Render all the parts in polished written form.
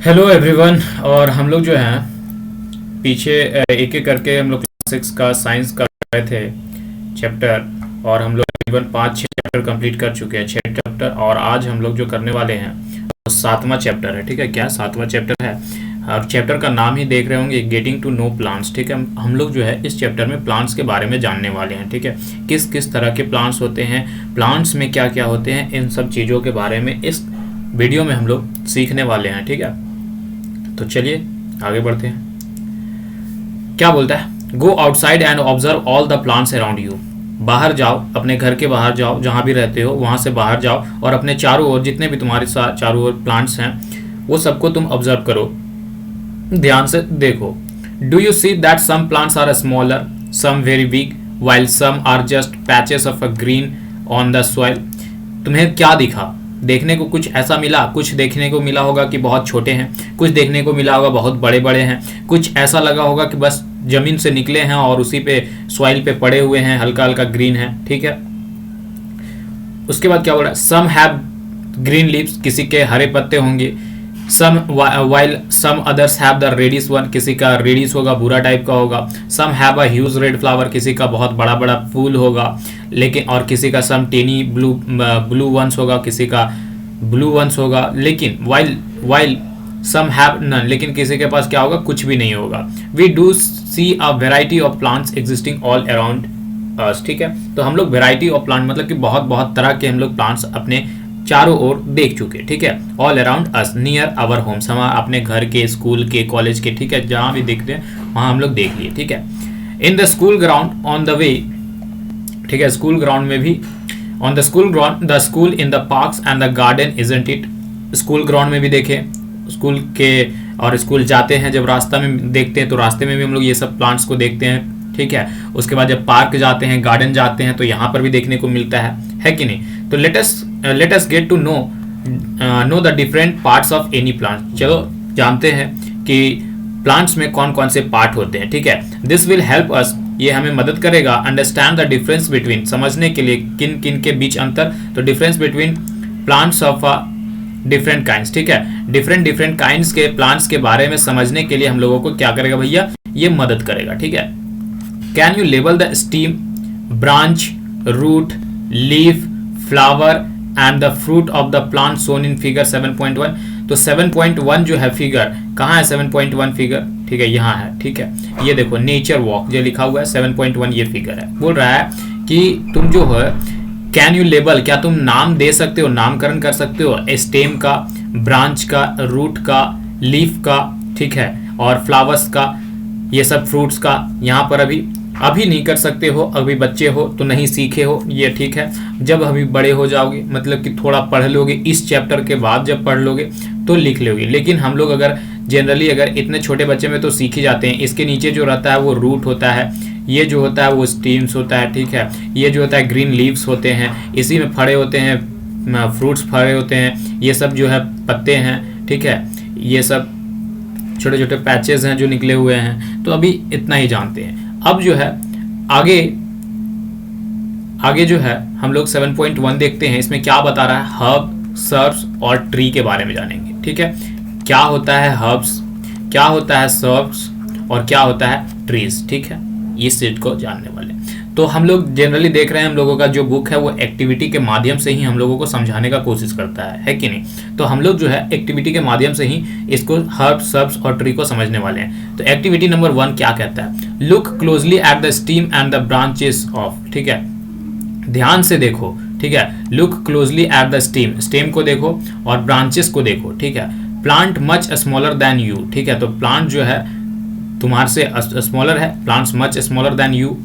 Hello everyone. और हम लोग जो हैं पीछे एक एक करके हम लोग क्लास 6 का साइंस कर रहे थे चैप्टर। और हम लोग तकरीबन 5-6 चैप्टर कंप्लीट कर चुके हैं, 6 चैप्टर। और आज हम लोग जो करने वाले हैं वो 7वां चैप्टर है। ठीक है, क्या 7वां चैप्टर है? और चैप्टर का नाम ही देख रहे होंगे, गेटिंग टू नो प्लांट्स। ठीक है, हम लोग जो है इस चैप्टर में प्लांट्स के बारे में जानने वाले हैं। ठीक है, किस किस तरह के प्लांट्स होते हैं, प्लांट्स में क्या क्या होते हैं, इन सब चीज़ों के बारे में इस वीडियो में हम लोग सीखने वाले हैं। ठीक है, तो चलिए आगे बढ़ते हैं। क्या बोलता है? Go outside and observe all the plants around you. बाहर जाओ, अपने घर के बाहर जाओ, जहां भी रहते हो वहां से बाहर जाओ और अपने चारों ओर जितने भी तुम्हारे साथ चारों ओर प्लांट्स हैं वो सबको तुम ऑब्जर्व करो, ध्यान से देखो। Do you see that some plants are smaller, some very big, while some are just patches of a green on the soil. तुम्हें क्या दिखा? देखने को कुछ ऐसा मिला, कुछ देखने को मिला होगा कि बहुत छोटे हैं, कुछ देखने को मिला होगा बहुत बड़े बड़े हैं, कुछ ऐसा लगा होगा कि बस जमीन से निकले हैं और उसी पे सॉइल पे पड़े हुए हैं, हल्का हल्का ग्रीन है। ठीक है, उसके बाद क्या बोल रहा है? सम हैव ग्रीन लीव्स, किसी के हरे पत्ते होंगे। Some while some others have the radish one, किसी का रेडिस होगा, भूरा टाइप का होगा। Some have a huge red flower, किसी का बहुत बड़ा बड़ा फूल होगा। लेकिन और किसी का सम टेनी ब्लू वंस होगा, किसी का ब्लू वंस होगा। लेकिन while while some have none, लेकिन किसी के पास क्या होगा? कुछ भी नहीं होगा। We do see a variety of plants existing all around us. ठीक है, तो हम लोग वेराइटी ऑफ प्लांट मतलब कि बहुत बहुत तरह के हम लोग प्लांट्स अपने चारों ओर देख चुके। ठीक है, all around us near our homes, हम अपने घर के, स्कूल के, कॉलेज के, ठीक है, जहां भी देखते हैं वहां हम लोग देख लिए। ठीक है, in the school ground on the way, ठीक है, स्कूल ग्राउंड में भी, on the school ground, the school in the parks and the garden isn't it. School ground में भी देखे, स्कूल के और स्कूल जाते हैं जब रास्ता में देखते हैं तो रास्ते में भी हम लोग ये सब प्लांट्स को देखते हैं। ठीक है, उसके बाद जब पार्क जाते हैं, गार्डन जाते हैं तो यहाँ पर भी देखने को मिलता है कि नहीं? तो let us get to know the different parts of any plant. चलो जानते हैं कि प्लांट्स में कौन कौन से पार्ट होते हैं। ठीक है, दिस विल हेल्प अस, ये हमें मदद करेगा अंडरस्टैंड द डिफरेंस बिटवीन, समझने के लिए किन किन के बीच अंतर। तो difference between plants of different kinds. ठीक है, डिफरेंट काइंड्स के प्लांट्स के बारे में समझने के लिए हम लोगों को क्या करेगा भैया? ये मदद करेगा। ठीक है, can you label the stem, branch, root, leaf, flower and the fruit of the plant shown in figure 7.1। तो 7.1 जो है फिगर, कहाँ है 7.1 फिगर? ठीक है, यहाँ है। ठीक है, ये देखो नेचर वॉक जो लिखा हुआ है 7.1 ये फिगर है। बोल रहा है कि तुम जो है कैन यू लेबल, क्या तुम नाम दे सकते हो, नामकरण कर सकते हो स्टेम का, ब्रांच का, रूट का, लीफ का, ठीक है, और फ्लावर्स का, ये सब फ्रूट्स का। यहाँ पर अभी नहीं कर सकते हो, अभी बच्चे हो तो नहीं सीखे हो ये। ठीक है, जब अभी बड़े हो जाओगे, मतलब कि थोड़ा पढ़ लोगे, इस चैप्टर के बाद जब पढ़ लोगे तो लिख लोगे। लेकिन हम लोग अगर जनरली अगर इतने छोटे बच्चे में तो सीख ही जाते हैं। इसके नीचे जो रहता है वो रूट होता है, ये जो होता है वो स्टीम्स होता है। ठीक है, ये जो होता है ग्रीन लीव्स होते हैं, इसी में फड़े होते हैं फ्रूट्स, फड़े होते हैं, ये सब जो है पत्ते हैं। ठीक है, ये सब छोटे छोटे पैचेस हैं जो निकले हुए हैं। तो अभी इतना ही जानते हैं। अब जो है आगे जो है हम लोग 7.1 देखते हैं, इसमें क्या बता रहा है? हर्ब, सर्ब्स और ट्री के बारे में जानेंगे। ठीक है, क्या होता है हर्ब्स, क्या होता है सर्ब्स और क्या होता है ट्रीज। ठीक है, इस चीज को जानने वाले। तो हम लोग जनरली देख रहे हैं, हम लोगों का जो बुक है वो एक्टिविटी के माध्यम से ही हम लोगों को समझाने का कोशिश करता है कि नहीं? तो हम लोग जो है एक्टिविटी के माध्यम से ही इसको हर्ब्स, सर्ब्स और ट्री को समझने वाले हैं। तो एक्टिविटी नंबर 1 क्या कहता है? Look closely at the stem and the branches of. ठीक है, ध्यान से देखो। ठीक है, look closely at the stem, stem को देखो और ब्रांचेस को देखो। ठीक है, plant much smaller than you. ठीक है, तो प्लांट जो है तुम्हारे से स्मॉलर है, plants much smaller than you.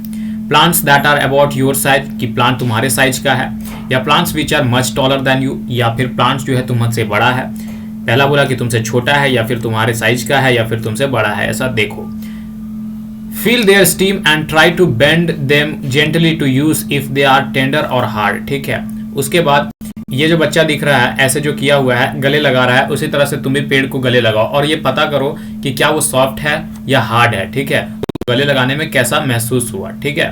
Plants that are about your size, कि प्लांट तुम्हारे साइज का है। या plants which are much taller than you, या फिर प्लांट्स जो है तुमसे बड़ा है। पहला बोला कि तुमसे छोटा है, या फिर तुम्हारे साइज का है, या फिर तुमसे बड़ा है, ऐसा देखो। Feel their stem and try to bend them gently to use if they are tender और हार्ड। ठीक है, उसके बाद ये जो बच्चा दिख रहा है ऐसे जो किया हुआ है, गले लगा रहा है, उसी तरह से तुम भी पेड़ को गले लगाओ और ये पता करो कि क्या वो सॉफ्ट है या हार्ड है। ठीक है, गले लगाने में कैसा महसूस हुआ। ठीक है,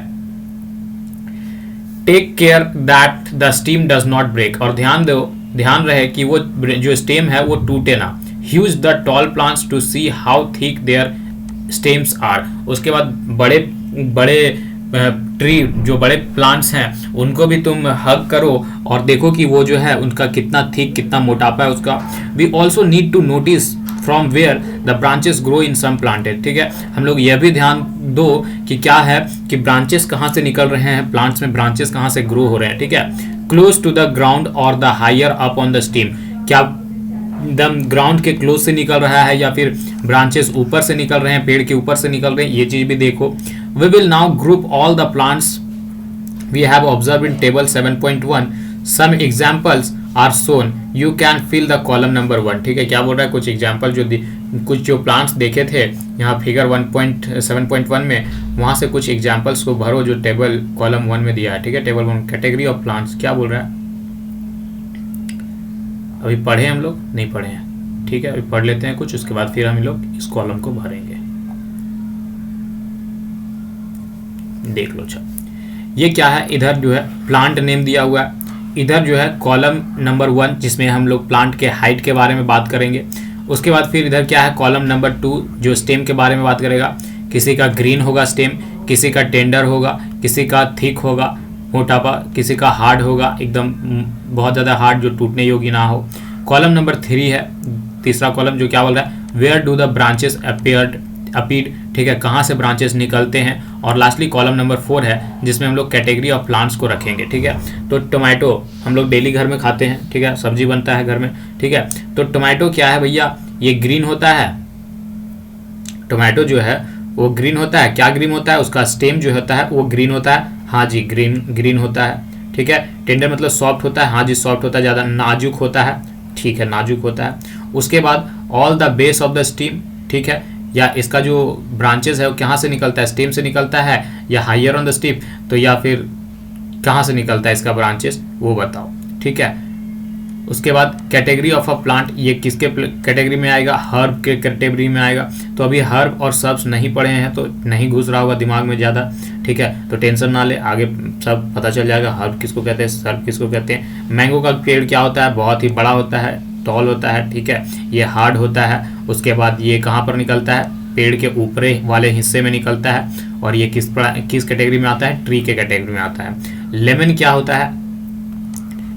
take care that the stem does not break, और ध्यान रहे कि वो जो स्टेम है वो टूटे ना। Hug the tall plants to see how thick their stems are. उसके बाद बड़े बड़े ट्री जो बड़े प्लांट्स हैं उनको भी तुम हग करो और देखो कि वो जो है उनका कितना थिक कितना मोटापा है उसका। We also need to notice from where the branches grow in some planted. ठीक है, हम लोग यह भी ध्यान दो कि क्या है कि ब्रांचेस कहाँ से निकल रहे हैं, प्लांट्स में ब्रांचेस कहाँ से ग्रो हो रहे हैं। ठीक है, क्लोज टू द ग्राउंड और the higher up on the stem, क्या एकदम ग्राउंड के क्लोज से निकल रहा है या फिर ब्रांचेस ऊपर से निकल रहे हैं, पेड़ के ऊपर से निकल रहे हैं, ये चीज भी देखो। We will now group all the plants we have observe in table 7.1। Some examples are shown, you can fill the column number 1। ठीक है, क्या बोल रहा है, कुछ एग्जाम्पल कुछ जो प्लांट्स देखे थे यहाँ फिगर 1.7.1 में, वहां से कुछ एग्जाम्पल्स को भरो जो टेबल कॉलम 1 में दिया है। ठीक है, टेबल 1 कैटेगरी ऑफ प्लांट्स क्या बोल रहा है, अभी पढ़े हम लोग नहीं पढ़े हैं। ठीक है, अभी पढ़ लेते हैं कुछ, उसके बाद फिर हम लोग इस कॉलम को भरेंगे। देख लो, अच्छा ये क्या है, इधर जो है प्लांट नेम दिया हुआ है, इधर जो है कॉलम नंबर 1 जिसमें हम लोग प्लांट के हाइट के बारे में बात करेंगे। उसके बाद फिर इधर क्या है कॉलम नंबर 2 जो स्टेम के बारे में बात करेगा। किसी का ग्रीन होगा स्टेम, किसी का टेंडर होगा, किसी का थिक होगा मोटापा, किसी का हार्ड होगा एकदम बहुत ज़्यादा हार्ड जो टूटने योग्य ना हो। कॉलम नंबर 3 है तीसरा कॉलम जो क्या बोल रहा है, वेयर डू द ब्रांचेस अपीड। ठीक है, कहाँ से ब्रांचेस निकलते हैं। और लास्टली कॉलम नंबर 4 है जिसमें हम लोग कैटेगरी ऑफ प्लांट्स को रखेंगे। ठीक है, तो टोमेटो हम लोग डेली घर में खाते हैं। ठीक है, सब्जी बनता है घर में। ठीक है, तो टोमेटो क्या है भैया, ये ग्रीन होता है। टोमेटो जो है वो ग्रीन होता है। क्या ग्रीन होता है, उसका स्टेम जो होता है वो ग्रीन होता है। हाँ जी, ग्रीन होता है। ठीक है, टेंडर मतलब सॉफ्ट होता है। हाँ जी, सॉफ्ट होता है, ज़्यादा नाजुक होता है। ठीक है, नाजुक होता है। उसके बाद all the base of the stem. ठीक है, या इसका जो ब्रांचेस है वो कहाँ से निकलता है, स्टेम से निकलता है या हायर ऑन द स्टीम, तो या फिर कहाँ से निकलता है इसका ब्रांचेस वो बताओ। ठीक है, उसके बाद कैटेगरी ऑफ अ प्लांट, ये किसके कैटेगरी में आएगा, हर्ब के कैटेगरी में आएगा। तो अभी हर्ब और सब्स नहीं पढ़े हैं तो नहीं घुस रहा होगा दिमाग में ज़्यादा। ठीक है, तो टेंशन ना ले, आगे सब पता चल जाएगा हर्ब किसको कहते हैं, सर्ब किसको कहते हैं। मैंगो का पेड़ क्या होता है, बहुत ही बड़ा होता है, टॉल होता है। ठीक है, ये हार्ड होता है। उसके बाद ये कहाँ पर निकलता है, पेड़ के ऊपरी वाले हिस्से में निकलता है। और ये किस कैटेगरी में आता है, ट्री के कैटेगरी में आता है। लेमन क्या होता है,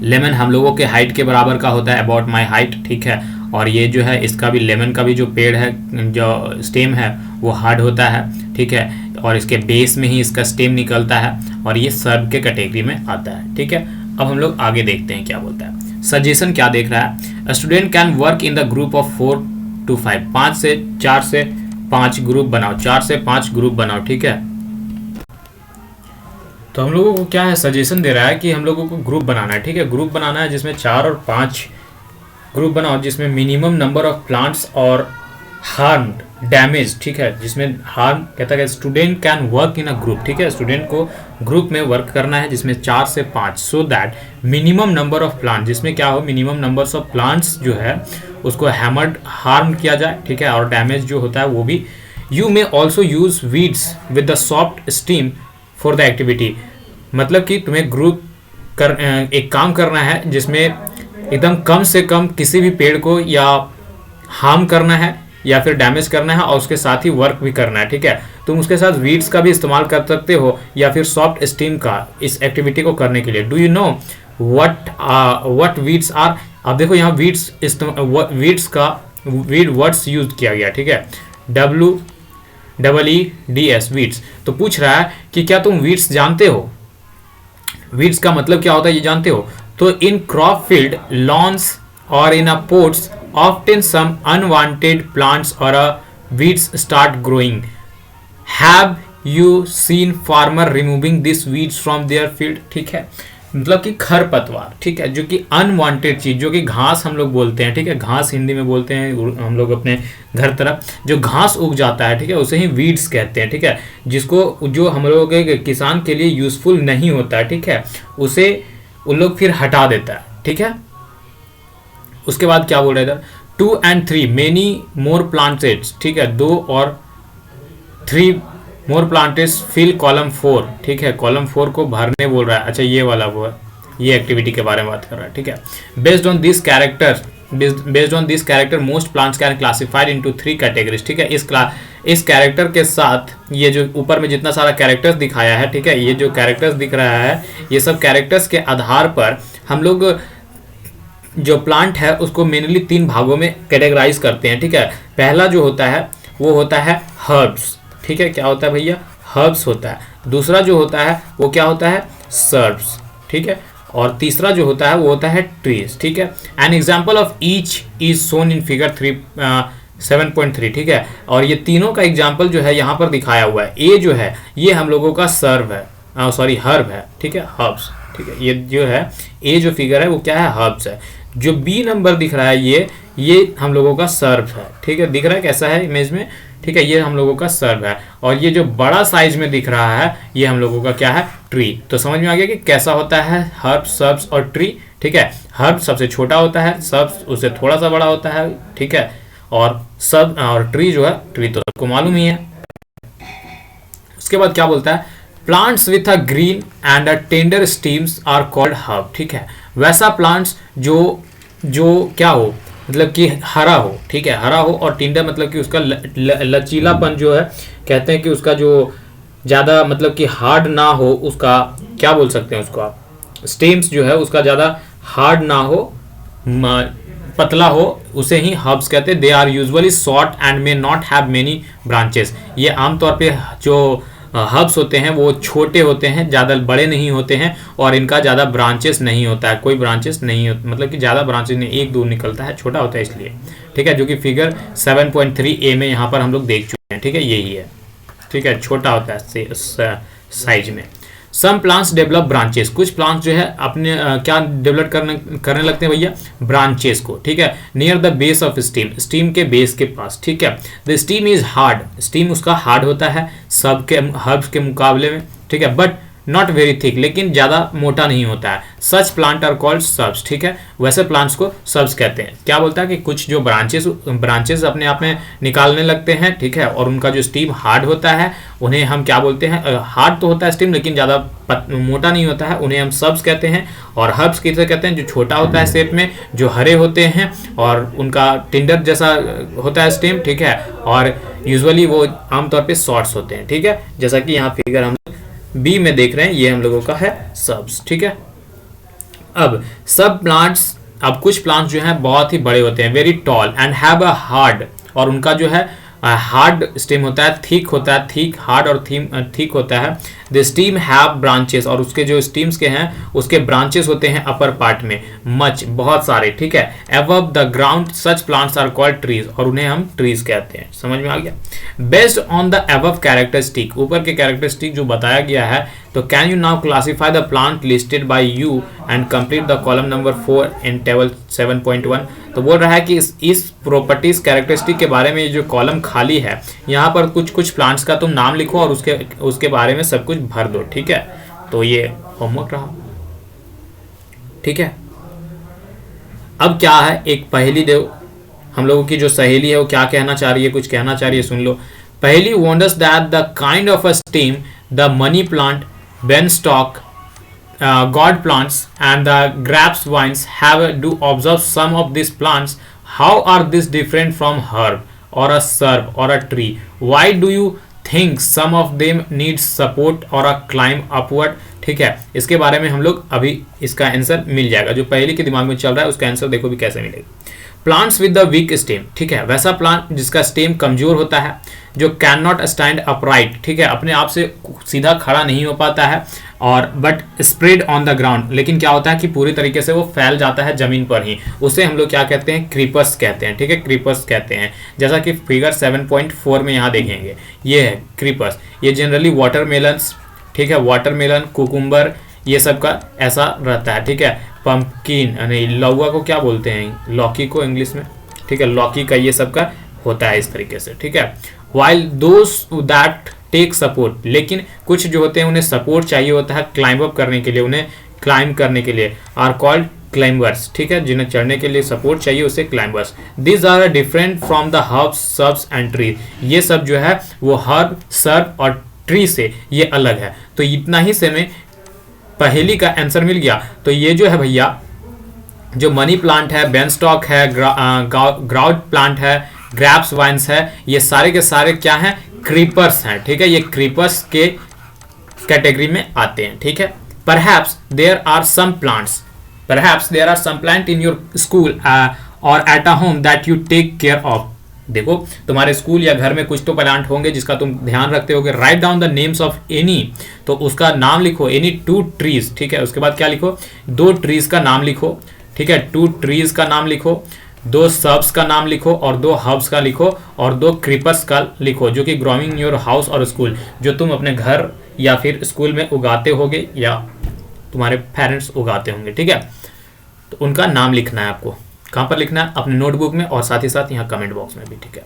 लेमन हम लोगों के हाइट के बराबर का होता है, अबाउट माई हाइट। ठीक है, और ये जो है इसका भी लेमन का भी जो पेड़ है जो स्टेम है वो हार्ड होता है। ठीक है, और इसके बेस में ही इसका स्टेम निकलता है और ये सर्ब के कैटेगरी में आता है। ठीक है, अब हम लोग आगे देखते हैं क्या बोलता है। सजेशन क्या देख रहा है, student can work in the group of 4 to 5, 4 से 5 ग्रुप बनाओ, 4 से 5 ग्रुप बनाओ। ठीक है, तो हम लोगों को क्या है सजेशन दे रहा है कि हम लोगों को ग्रुप बनाना है। ठीक है, ग्रुप बनाना है जिसमें 4 और 5 ग्रुप बनाओ, जिसमें मिनिमम नंबर ऑफ प्लांट्स और हार्म्ड डैमेज। ठीक है, जिसमें हार्म कहता है student can work in a group. ठीक है, स्टूडेंट को ग्रुप में वर्क करना है जिसमें 4 से 5, so that minimum number of plant, जिसमें क्या हो मिनिमम नंबर्स ऑफ प्लांट्स जो है उसको हैमर्ड हार्म किया जाए। ठीक है, और डैमेज जो होता है वो भी। You may also use weeds with the soft steam for the activity, मतलब कि तुम्हें ग्रुप एक काम करना है जिसमें एकदम कम से कम किसी भी पेड़ को या हार्म करना है या फिर डैमेज करना है और उसके साथ ही वर्क भी करना है। ठीक है, तुम उसके साथ वीड्स का भी इस्तेमाल कर सकते हो या फिर सॉफ्ट स्टीम का इस एक्टिविटी को करने के लिए। Do you know what weeds are. अब देखो यहाँ वीड्स का वीड वर्ड्स यूज किया गया। ठीक है, WEEDS वीड्स। तो पूछ रहा है कि क्या तुम वीड्स जानते हो, वीड्स का मतलब क्या होता है ये जानते हो। तो इन क्रॉप फील्ड लॉन्स और इन अ pots often some unwanted plants or weeds start growing. Have you seen farmer removing these weeds from their field? ठीक है, मतलब कि खरपतवार। ठीक है, जो कि अनवांटेड चीज, जो कि घास हम लोग बोलते हैं। ठीक है, घास हिंदी में बोलते हैं हम लोग अपने घर तरफ, जो घास उग जाता है। ठीक है, उसे ही वीड्स कहते हैं। ठीक है, जिसको जो हम लोग के किसान के लिए यूजफुल नहीं होता है। ठीक है, उसे उन लोग फिर हटा देता है। ठीक है, उसके बाद क्या बोल रहे हैं इधर, 2 and 3 मेनी मोर प्लांटेड्स। ठीक है, 2 और 3 मोर प्लांटेड्स फिल कॉलम 4। ठीक है, कॉलम 4 को भरने बोल रहा है। अच्छा, ये वाला वो है, ये एक्टिविटी के बारे में बात कर रहा है। ठीक है, based on this character based on this character most plants can classified into 3 categories. ठीक है, इस कैरेक्टर के साथ ये जो ऊपर में जितना सारा कैरेक्टर्स दिखाया है, ठीक है, ये जो कैरेक्टर्स दिख रहा है, ये सब कैरेक्टर्स के आधार पर हम लोग जो प्लांट है उसको मेनली 3 भागों में कैटेगराइज करते हैं। ठीक है, पहला जो होता है वो होता है हर्ब्स। ठीक है, क्या होता है भैया? हर्ब्स होता है। दूसरा जो होता है वो क्या होता है? सर्ब्स। ठीक है, और तीसरा जो होता है वो होता है ट्रीज। ठीक है, an example of each is shown in figure 7.3। ठीक है, और ये तीनों का एग्जाम्पल जो है यहाँ पर दिखाया हुआ है। ए जो है ये हम लोगों का सर्व है, सॉरी हर्ब है। ठीक है, हर्ब्स। ठीक है, ये जो है ए जो फिगर है वो क्या है? हर्ब्स है। जो बी नंबर दिख रहा है ये हम लोगों का सर्व है। ठीक है, दिख रहा है कैसा है इमेज में? ठीक है, ये हम लोगों का सर्व है। और ये जो बड़ा साइज में दिख रहा है ये हम लोगों का क्या है? ट्री। तो समझ में आ गया कि कैसा होता है हर्ब, सर्ब्स और ट्री। ठीक है, हर्ब सबसे छोटा होता है, सर्ब्स उससे थोड़ा सा बड़ा होता है। ठीक है, और सब और ट्री जो है, ट्री तो सबको मालूम ही है। उसके बाद क्या बोलता है? Plants with a green and a tender stems are called herb. ठीक है, वैसा प्लांट्स जो क्या हो, मतलब कि हरा हो। ठीक है, हरा हो, और टेंडर मतलब कि उसका लचीलापन जो है, कहते हैं कि उसका जो ज़्यादा मतलब कि हार्ड ना हो, उसका क्या बोल सकते हैं, उसका स्टेम्स जो है उसका ज़्यादा हार्ड ना हो, पतला हो, उसे ही हर्ब्स कहते हैं। They are usually short and may not have many branches. ये आमतौर पे जो हर्ब्स होते हैं वो छोटे होते हैं, ज़्यादा बड़े नहीं होते हैं, और इनका ज़्यादा ब्रांचेस नहीं होता है, कोई ब्रांचेस नहीं होता, मतलब कि ज़्यादा ब्रांचेस नहीं, एक दो निकलता है, छोटा होता है इसलिए। ठीक है, जो कि फिगर 7.3a में यहाँ पर हम लोग देख चुके हैं। ठीक है, यही है। ठीक है, छोटा होता है साइज में। Some plants develop branches. कुछ प्लांट्स जो है अपने क्या डेवलप करने लगते हैं भैया? ब्रांचेस को। ठीक है, near the base of steam, steam के बेस के पास। ठीक है, the stem is hard, steam उसका हार्ड होता है सब के हर्ब्स के मुकाबले में। ठीक है, बट नॉट वेरी थिक, लेकिन ज़्यादा मोटा नहीं होता है। सच प्लांट आर कॉल्ड सर्ब्स। ठीक है, वैसे प्लांट्स को सर्ब्स कहते हैं। क्या बोलता है कि कुछ जो ब्रांचेस अपने आप में निकालने लगते हैं, ठीक है, और उनका जो स्टीम हार्ड होता है, उन्हें हम क्या बोलते हैं? हार्ड तो होता है स्टीम, लेकिन ज़्यादा मोटा नहीं होता है, उन्हें हम सर्ब्स कहते हैं। और हर्ब्स किसे कहते हैं? जो छोटा होता है शेप में, जो हरे होते हैं, और उनका टिंडर जैसा होता है स्टीम। ठीक है, और यूजुअली वो आमतौर पर शॉर्ट्स होते हैं। ठीक है, जैसा कि यहाँ फिगर हम बी में देख रहे हैं, ये हम लोगों का है सर्ब्स। ठीक है, अब सब प्लांट्स, अब कुछ प्लांट्स जो हैं बहुत ही बड़े होते हैं, very tall and have a hard, और उनका जो है हार्ड स्टेम होता है, थिक होता है, थिक हार्ड और थिक होता है। द स्टीम हैव ब्रांचेस, और उसके जो स्टीम्स के हैं उसके ब्रांचेस होते हैं अपर पार्ट में, मच बहुत सारे। ठीक है, above the ground such plants are called trees, और उन्हें हम ट्रीज कहते हैं। समझ में आ गया? Based on the above characteristic, ऊपर के कैरेक्टरिस्टिक जो बताया गया है, तो can you now classify the plant listed by you and complete the column number 4 in table 7.1। तो बोल रहा है कि इस प्रॉपर्टीज कैरेक्टरिस्टिक के बारे में जो कॉलम खाली है, यहाँ पर कुछ प्लांट्स का तुम नाम लिखो और उसके बारे में सब कुछ भर दो। ठीक है, तो ये होमवर्क रहा। ठीक है, अब क्या है, एक पहेली दो। हम लोगों की जो सहेली है वो क्या कहना चाह रही है, कुछ कहना चाह रही है, सुन लो। Paheli wonders that the kind of a stem the money plant, beanstalk, god plants and the grapes vines have do observe some of these plants. How are these different from herb or a shrub or a tree? Why do you think some of them need support or a climb upward? ठीक है, इसके बारे में हम लोग अभी इसका answer मिल जाएगा। जो पहले के दिमाग में चल रहा है उसका आंसर देखो भी कैसे मिलेगा। Plants with the week stem, ठीक है, वैसा प्लांट जिसका स्टेम कमजोर होता है, जो कैन नॉट स्टैंड अपराइट, ठीक है, अपने आप से सीधा खड़ा नहीं हो पाता है, और but spread on the ground, लेकिन क्या होता है कि पूरी तरीके से वो फैल जाता है जमीन पर ही, उसे हम लोग क्या कहते हैं? क्रीपर्स कहते हैं। ठीक है, क्रीपर्स कहते हैं, जैसा कि फिगर 7.4 में यहाँ देखेंगे, ये है क्रीपर्स। ये जनरली वाटरमेलन्स, ठीक है, वाटरमेलन, कुकुम्बर, ये सब का ऐसा रहता है। ठीक है, पंपकिन, नहीं, लौका को क्या बोलते हैं? लौकी को इंग्लिश में। ठीक है, लौकी का ये सब का होता है इस तरीके से। ठीक है, while those that take support, लेकिन कुछ जो होते हैं उन्हें सपोर्ट चाहिए होता है क्लाइंब अप करने के लिए, उन्हें क्लाइंब करने के लिए, आर कॉल्ड क्लाइंबर्स। ठीक है, जिन्हें चढ़ने के लिए सपोर्ट चाहिए उसे climbers. This are different from the herbs, shrubs and tree, ये सब जो है वो हर्ब, सर्ब और ट्री से ये अलग है। तो इतना ही से में पहेली का आंसर मिल गया। तो ये जो है भैया, जो मनी प्लांट है, बेनस्टॉक है, ग्राउड प्लांट है, ग्रैप्स वाइन्स है, ये सारे के सारे क्या हैं? क्रीपर्स हैं। ठीक है, ये क्रीपर्स के कैटेगरी में आते हैं। ठीक है, perhaps there are some plants, perhaps there are some plant in your school और at a home that you take care of. देखो, तुम्हारे स्कूल या घर में कुछ तो प्लांट होंगे जिसका तुम ध्यान रखते होगे। Write down the names of any, तो उसका नाम लिखो। एनी 2 ट्रीज, ठीक है, उसके बाद क्या लिखो? 2 ट्रीज का नाम लिखो। ठीक है, 2 ट्रीज का नाम लिखो, 2 सर्ब्स का नाम लिखो और 2 हर्ब्स का लिखो और 2 क्रीपर्स का लिखो, जो कि ग्रोइंग योर हाउस और स्कूल, जो तुम अपने घर या फिर स्कूल में उगाते होगे या तुम्हारे पेरेंट्स उगाते होंगे। ठीक है, तो उनका नाम लिखना है आपको। कहाँ पर लिखना है? अपने नोटबुक में और साथ ही साथ यहाँ कमेंट बॉक्स में भी। ठीक है,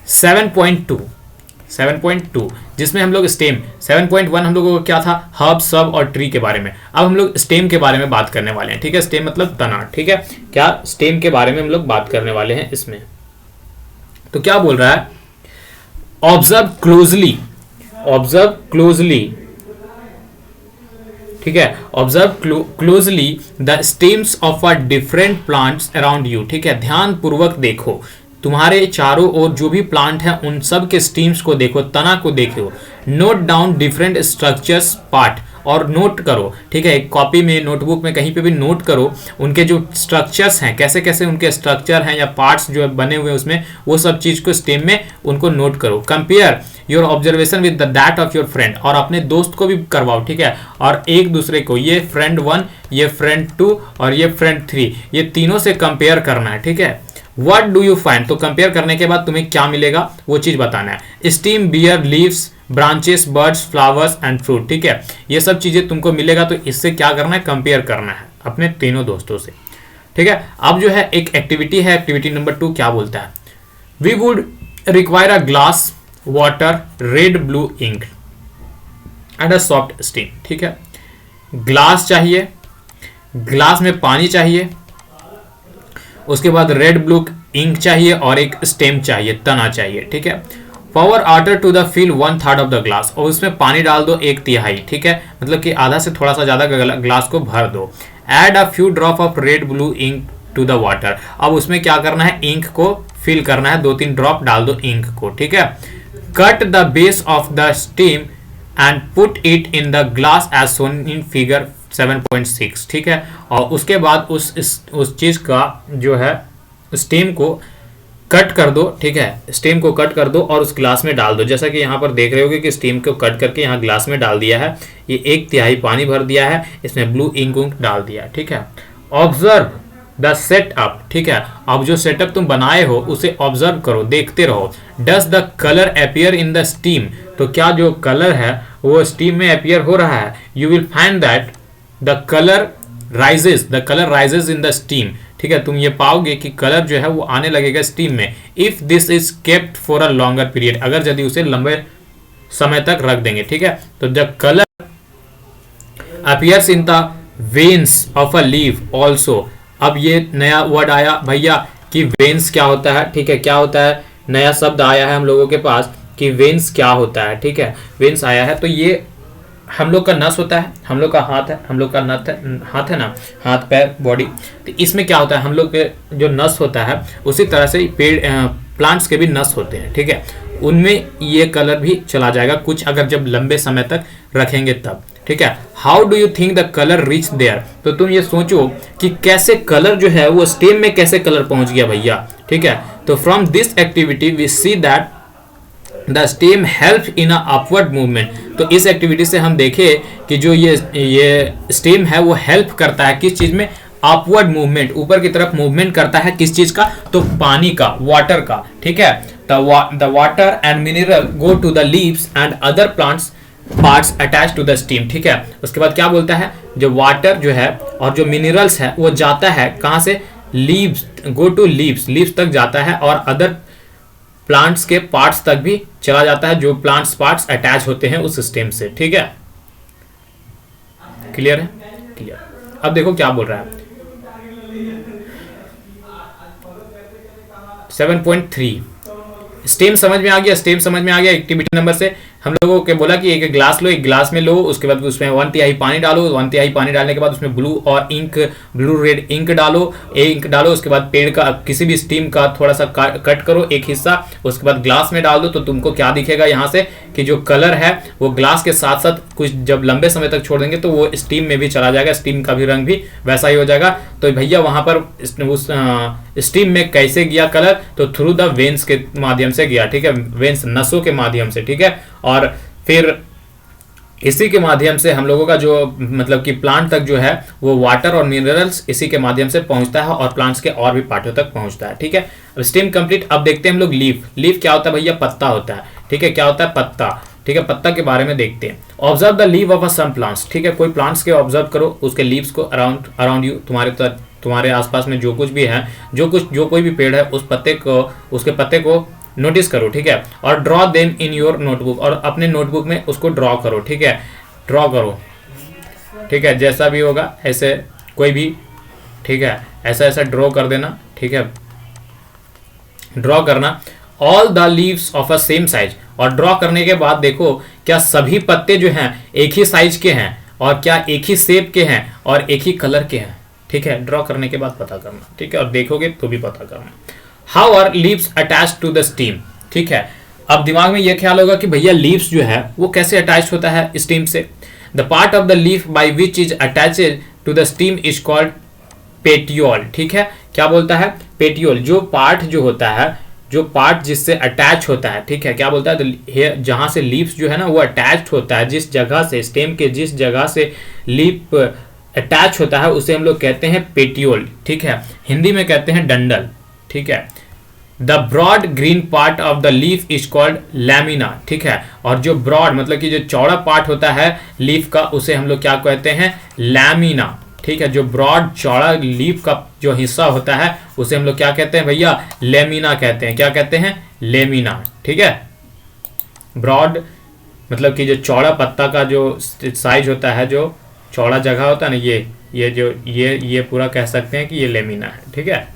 7.2 जिसमें हम लोग स्टेम, 7.1 हम लोगों को क्या था? हर्ब, सब और ट्री के बारे में। अब हम लोग स्टेम के बारे में बात करने वाले हैं। ठीक है, स्टेम मतलब तना। ठीक है, क्या स्टेम के बारे में हम लोग बात करने वाले हैं इसमें। तो क्या बोल रहा है? Observe closely, observe closely. ठीक है, observe closely the stems of a different plants around you. ठीक है, ध्यान पूर्वक देखो, तुम्हारे चारों ओर जो भी प्लांट हैं उन सब के स्टीम्स को देखो, तना को देखो। Note down different structures part, और नोट करो। ठीक है, एक कॉपी में, नोटबुक में, कहीं पे भी नोट करो उनके जो स्ट्रक्चर्स हैं, कैसे कैसे उनके स्ट्रक्चर हैं या पार्ट्स जो बने हुए हैं उसमें, वो सब चीज को स्टेम में उनको नोट करो। Compare your observation with that of your friend, और अपने दोस्त को भी करवाओ। ठीक है, और एक दूसरे को, ये फ्रेंड 1, ये फ्रेंड 2 और ये फ्रेंड 3, ये तीनों से कंपेयर करना है। ठीक है, व्हाट डू यू फाइंड, तो कंपेयर करने के बाद तुम्हें क्या मिलेगा वो चीज बताना है। Stem, bear, leaves, branches, birds, flowers and fruit. ठीक है, ये सब चीजें तुमको मिलेगा, तो इससे क्या करना है? कंपेयर करना है अपने तीनों दोस्तों से। ठीक है, अब जो है एक एक्टिविटी है, एक्टिविटी नंबर 2 क्या बोलता है? We would require a glass, water, red blue ink and a soft stem. ठीक है, ग्लास चाहिए, ग्लास में पानी चाहिए, उसके बाद रेड ब्लू इंक चाहिए और एक स्टेम चाहिए, तना चाहिए। ठीक है, pour water to the fill 1/3 of the glass, और उसमें पानी डाल दो 1/3। ठीक है, मतलब कि आधा से थोड़ा सा ज्यादा ग्लास को भर दो। Add a few drop of red blue ink to the water, अब उसमें क्या करना है? इंक को फिल करना है, 2-3 ड्रॉप डाल दो इंक को। ठीक है, cut the base of the stem and put it in the glass as shown in figure 7.6। ठीक है, और उसके बाद उस चीज का जो है स्टेम को कट कर दो। ठीक है, स्टेम को कट कर दो और उस ग्लास में डाल दो, जैसा कि यहाँ पर देख रहे होगे कि स्टेम को कट करके यहाँ ग्लास में डाल दिया है। ये 1/3 पानी भर दिया है, इसमें ब्लू इंक डाल दिया। ठीक है, ऑब्जर्व द सेटअप। ठीक है, अब जो सेटअप तुम बनाए हो उसे ऑब्जर्व करो, देखते रहो। Does the colour appear in the steam, तो क्या जो कलर है वो स्टीम में अपीयर हो रहा है? You will find that the colour rises in the stem. ठीक है, तुम ये पाओगे कि कलर जो है वो आने लगेगा स्टीम में। If this is kept for a longer period, अगर यदि उसे लंबे समय तक रख देंगे। ठीक है, तो the colour appears in the veins of a leaf also. अब ये नया वर्ड आया भैया कि वेन्स क्या होता है। ठीक है, क्या होता है? नया शब्द आया है हम लोगों के पास कि वेन्स क्या होता है। ठीक है, वेन्स आया है, तो ये हम लोग का नस होता है, हम लोग का हाथ है, हम लोग का नथ है, हाथ है ना, हाथ पैर बॉडी। तो इसमें क्या होता है? हम लोग के जो नस होता है उसी तरह से पेड़ प्लांट्स के भी नस होते हैं। ठीक है, उनमें ये कलर भी चला जाएगा कुछ, अगर जब लंबे समय तक रखेंगे तब। ठीक है, how do you think the colour reach there, तो तुम ये सोचो कि कैसे कलर जो है वो स्टेम में कैसे कलर पहुंच गया भैया। ठीक है, तो from this activity we see that the stem help in a upward movement. तो इस एक्टिविटी से हम देखे कि जो ये स्टेम है वो हेल्प करता है किस चीज में? अपवर्ड मूवमेंट, ऊपर की तरफ मूवमेंट करता है। किस चीज का? तो पानी का, वाटर का। ठीक है, the water and mineral go to the leaves and other plants parts attach to the stem. ठीक है, उसके बाद क्या बोलता है? जो वाटर जो है और जो मिनरल्स है वो जाता है कहां से? Leaves, go to leaves, leaves तक जाता है और अदर प्लांट्स के पार्ट्स तक भी चला जाता है, जो प्लांट्स पार्ट्स अटैच होते हैं उस सिस्टम से। ठीक है, क्लियर है? क्लियर। अब देखो क्या बोल रहा है 7.3। स्टेम समझ में आ गया, स्टेम समझ में आ गया एक्टिविटी नंबर से। हम लोगों के बोला कि एक ग्लास लो, एक ग्लास में लो, उसके बाद उसमें 1/3 पानी डालो, 1/3 पानी डालने के बाद उसमें ब्लू और इंक, ब्लू रेड इंक डालो, उसके बाद पेड़ का किसी भी स्टीम का थोड़ा सा कट करो एक हिस्सा, उसके बाद ग्लास में डाल दो। तो तुमको क्या दिखेगा यहाँ से कि जो कलर है वो ग्लास के साथ साथ कुछ जब लंबे समय तक छोड़ देंगे तो वो स्टीम में भी चला जाएगा, स्टीम का भी रंग भी वैसा ही हो जाएगा। तो भैया वहां पर उस स्टीम में कैसे गया कलर, तो थ्रू द वेन्स के माध्यम से गया, ठीक है, वेन्स नसों के माध्यम से, ठीक है। और फिर इसी के माध्यम से हम लोगों का जो मतलब कि प्लांट तक जो है वो वाटर और मिनरल्स इसी के माध्यम से पहुंचता है और प्लांट्स के और भी पार्टों तक पहुंचता है, ठीक है। अब स्टेम कंप्लीट। अब देखते हैं हम लोग लीफ क्या होता है भैया, पत्ता होता है, ठीक है। क्या होता है, पत्ता, ठीक है। पत्ता के बारे में देखते हैं। Observe the leave of a some plants, ठीक है। कोई प्लांट्स के ऑब्जर्व करो, उसके लीव्स को अराउंड यू, तुम्हारे आसपास में जो कुछ भी है, जो कोई भी पेड़ है उसके पत्ते को नोटिस करो, ठीक है। और draw them in your notebook, और अपने नोटबुक में उसको ड्रॉ करो, ठीक है। ड्रॉ करो, ठीक है, जैसा भी होगा ऐसे कोई भी, ठीक है, ऐसा ड्रॉ कर देना, ठीक है। ड्रॉ करना all the leaves of a same size, और ड्रॉ करने के बाद देखो क्या सभी पत्ते जो हैं एक ही साइज के हैं और क्या एक ही शेप के हैं और एक ही कलर के हैं, ठीक है। ड्रॉ करने के बाद पता करना, ठीक है, और देखोगे तो भी पता करना। How are leaves attach to the stem, ठीक है। अब दिमाग में यह ख्याल होगा कि भैया लीव्स जो है वो कैसे अटैच होता है स्टीम से। The part of the leaf by which is attached to the stem is called petiole, ठीक है। क्या बोलता है, पेटियोल, जो पार्ट जो होता है, जो पार्ट जिससे अटैच होता है, ठीक है। क्या बोलता है, तो जहां से लीव्स जो है ना वो अटैच होता है, जिस जगह से स्टेम के जिस जगह से लीफ अटैच होता है उसे हम लोग कहते हैं पेटियोल, ठीक है। हिंदी में कहते हैं डंडल, ठीक है। The broad green part of the leaf is called lamina, ठीक है। और जो ब्रॉड मतलब कि जो चौड़ा पार्ट होता है लीफ का उसे हम लोग क्या कहते हैं, लैमिना, ठीक है। जो ब्रॉड चौड़ा लीफ का जो हिस्सा होता है उसे हम लोग क्या कहते हैं भैया, लेमिना कहते हैं। क्या कहते हैं, लेमिना, ठीक है। ब्रॉड मतलब कि जो चौड़ा पत्ता का जो साइज होता है, जो चौड़ा जगह होता है ना, ये पूरा कह सकते हैं कि ये लेमिना है, ठीक है।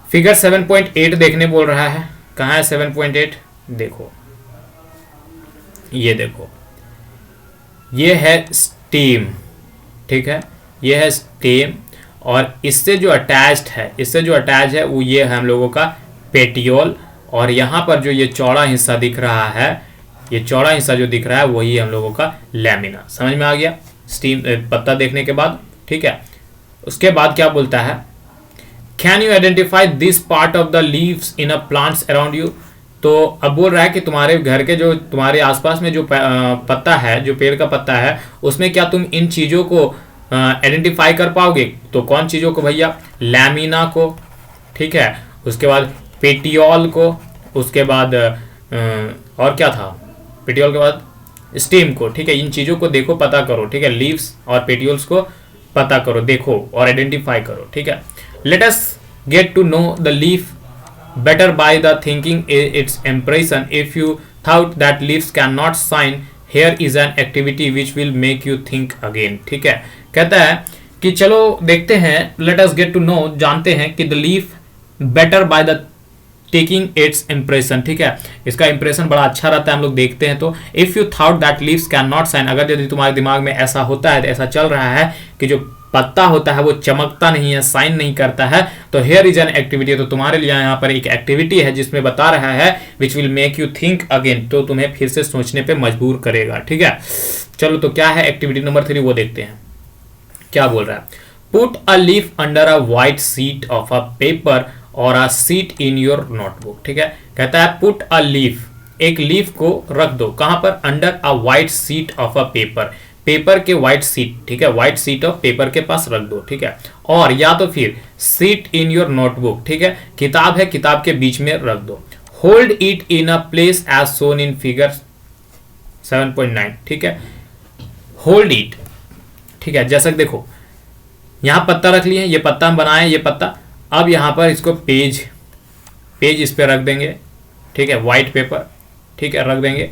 फिगर 7.8 देखने बोल रहा है, कहाँ है 7.8, देखो, ये देखो, ये है स्टीम, ठीक है, ये है स्टेम, और इससे जो अटैच्ड है वो ये है हम लोगों का पेटियोल, और यहाँ पर जो ये चौड़ा हिस्सा दिख रहा है, ये चौड़ा हिस्सा जो दिख रहा है वही हम लोगों का लैमिना। समझ में आ गया स्टीम पत्ता देखने के बाद, ठीक है। उसके बाद क्या बोलता है, can you identify this part of the leaves in a plants around you. तो अब बोल रहा है कि तुम्हारे घर के जो तुम्हारे आसपास में जो पत्ता है, जो पेड़ का पत्ता है, उसमें क्या तुम इन चीज़ों को आइडेंटिफाई कर पाओगे। तो कौन चीज़ों को भैया, लैमिना को, ठीक है, उसके बाद पेटियोल को, उसके बाद और क्या था, पेटियोल के बाद स्टेम को, ठीक है। इन चीज़ों को देखो, पता करो, ठीक है। लीव्स और पेटियोल्स को पता करो, देखो और आइडेंटिफाई करो, ठीक है। Let us get to know the leaf better by the thinking its impression. If you thought that leaves cannot shine, here is an activity which will make you think again, ठीक है। कहता है कि चलो देखते हैं, let us get to know, जानते हैं कि the leaf better by the taking its impression, ठीक है। इसका impression बड़ा अच्छा रहता है, हम लोग देखते हैं तो। if you thought that leaves cannot shine, अगर यदि तुम्हारे दिमाग में ऐसा होता है, ऐसा चल रहा है कि जो पत्ता होता है वो चमकता नहीं है, साइन नहीं करता है, तो हेयर इज एन एक्टिविटी, तो तुम्हारे लिए यहाँ पर एक एक्टिविटी है जिसमें बता रहा है which will make you think again, तो तुम्हें फिर से सोचने पे मजबूर करेगा, ठीक है। चलो तो क्या है एक्टिविटी नंबर 3, वो देखते हैं क्या बोल रहा है। Put a leaf under a white sheet of a paper और a sheet in your notebook, ठीक है। कहता है पुट अ लीफ, एक लीफ को रख दो, कहां पर, under a white sheet of a paper, paper के व्हाइट शीट, ठीक है, व्हाइट शीट ऑफ पेपर के पास रख दो, ठीक है। और या तो फिर शीट इन योर नोटबुक, ठीक है, किताब है, किताब के बीच में रख दो। Hold it in a place as shown in figure 7.9, ठीक है। होल्ड इट, ठीक है, जैसा कि देखो यहां पत्ता रख लिए, ये पत्ता हम बनाए, ये पत्ता, अब यहां पर इसको पेज इस पे रख देंगे, ठीक है, व्हाइट पेपर, ठीक है, रख देंगे।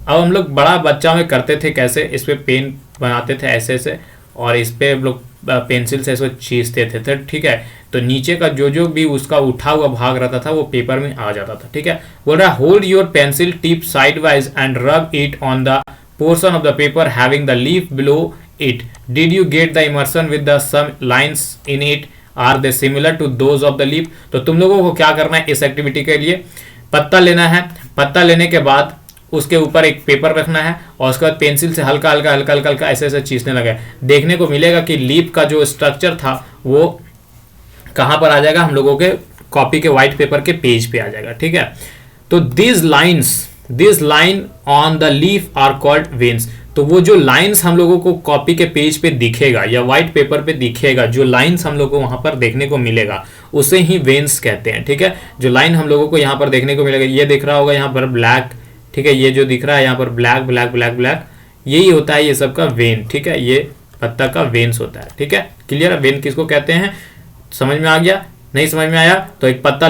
अब हम लोग बड़ा बच्चा में करते थे कैसे, इस पे पेन बनाते थे ऐसे, और इस पे हम लोग पेंसिल से इसको खींचते थे, तो ठीक है, तो नीचे का जो जो भी उसका उठा हुआ भाग रहता था वो पेपर में आ जाता था। ठीक है, बोल रहा है hold your pencil tip sideways and rub it on the portion of the paper having the leaf below it. Did you get the immersion with the some lines in it? Are they similar to those of the leaf? तो तुम लोगों को क्या करना है इस activity के लिए, पत्ता लेना है, पत्ता लेने के बाद उसके ऊपर एक पेपर रखना है और उसके बाद पेंसिल से हल्का हल्का हल्का हल्का हल्का ऐसे ऐसे खींचने लगे। देखने को मिलेगा कि लीफ का जो स्ट्रक्चर था वो कहाँ पर आ जाएगा, हम लोगों के कॉपी के व्हाइट पेपर के पेज पे आ जाएगा। ठीक है, तो this line on the leaf are called veins. तो वो जो लाइंस हम लोगों को कॉपी के पेज पे दिखेगा या व्हाइट पेपर पे दिखेगा, जो लाइंस हम लोगों को वहां पर देखने को मिलेगा उसे ही वेन्स कहते हैं। ठीक है, जो लाइन हम लोगों को यहाँ पर देखने को मिलेगा, ये दिख रहा होगा यहाँ पर ब्लैक, ठीक है, ये जो दिख रहा है यहाँ पर ब्लैक ब्लैक ब्लैक ब्लैक, यही होता है ये सब का वेन। ठीक है, ये पत्ता का वेन्स होता है। ठीक है, क्लियर है, वेन किसको कहते हैं, समझ में आ गया? नहीं समझ में आया तो एक पत्ता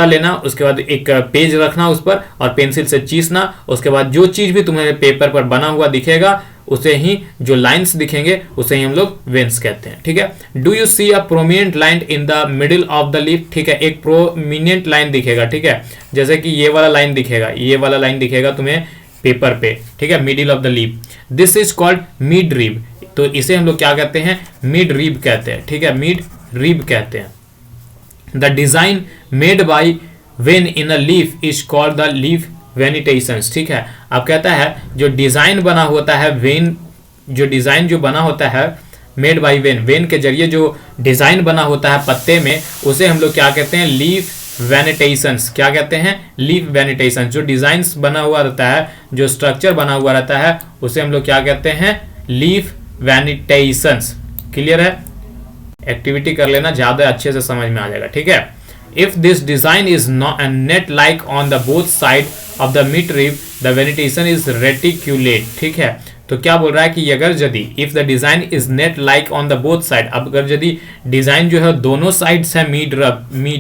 लेना, उसके बाद एक पेज रखना उस पर और पेंसिल से चीसना, उसके बाद जो चीज भी तुम्हें पेपर पर बना हुआ दिखेगा उसे ही, जो लाइंस दिखेंगे उसे ही हम लोग वेन्स कहते हैं। ठीक है, do you see a prominent line in the middle of the leaf? ठीक है, एक प्रोमिनेंट लाइन दिखेगा। ठीक है, जैसे कि ये वाला लाइन दिखेगा तुम्हें पेपर पे। ठीक है, middle of the leaf, this is called mid rib. तो इसे हम लोग क्या कहते हैं, मिड रिब कहते हैं। ठीक है, मिड रिब कहते हैं। The design made by vein in a leaf is called the leaf venitations। ठीक है, अब कहता है जो डिजाइन बना होता है वेन, जो डिजाइन जो बना होता है मेड बाई वेन के जरिए जो डिजाइन बना होता है पत्ते में, उसे हम लोग क्या कहते हैं, लीफ वेनिटेशंस। क्या कहते हैं, लीफ वेनिटेशंस। जो डिजाइंस बना हुआ रहता है, जो स्ट्रक्चर बना हुआ रहता है, उसे हम लोग क्या कहते हैं, लीफ वेनिटेशंस। क्लियर है, एक्टिविटी कर लेना, ज्यादा अच्छे से समझ में आ जाएगा। ठीक है, if this design is net like on the both side of the mid rib the venation is reticulate. ठीक है, तो क्या बोल रहा है कि अगर यदि if the design is net like on the both side, अब अगर यदि डिजाइन जो है दोनों साइड्स है मिड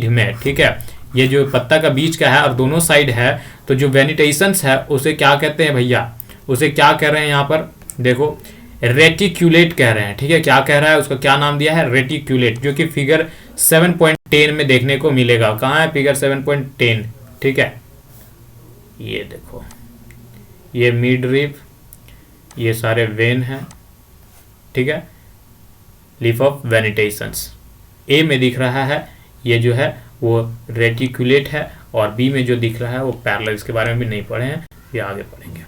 में, ठीक है, ये जो पत्ता का बीच का है और दोनों साइड है, तो जो वेनिटेशंस है उसे क्या कहते हैं भैया, उसे क्या कह रहे हैं यहाँ पर देखो, रेटिक्यूलेट कह रहे हैं। ठीक है, क्या कह रहा है, उसका क्या नाम दिया है, रेटिक्यूलेट, जो कि फिगर 7.10 में देखने को मिलेगा। कहाँ है फिगर 7.10? ठीक है, ये देखो, ये मिड रिब, ये सारे वेन हैं। ठीक है, लीफ ऑफ वेनिटेशंस ए में दिख रहा है, ये जो है वो रेटिक्यूलेट है, और बी में जो दिख रहा है वो पैरेलल। इसके बारे में भी नहीं पढ़े हैं, ये आगे पढ़ेंगे।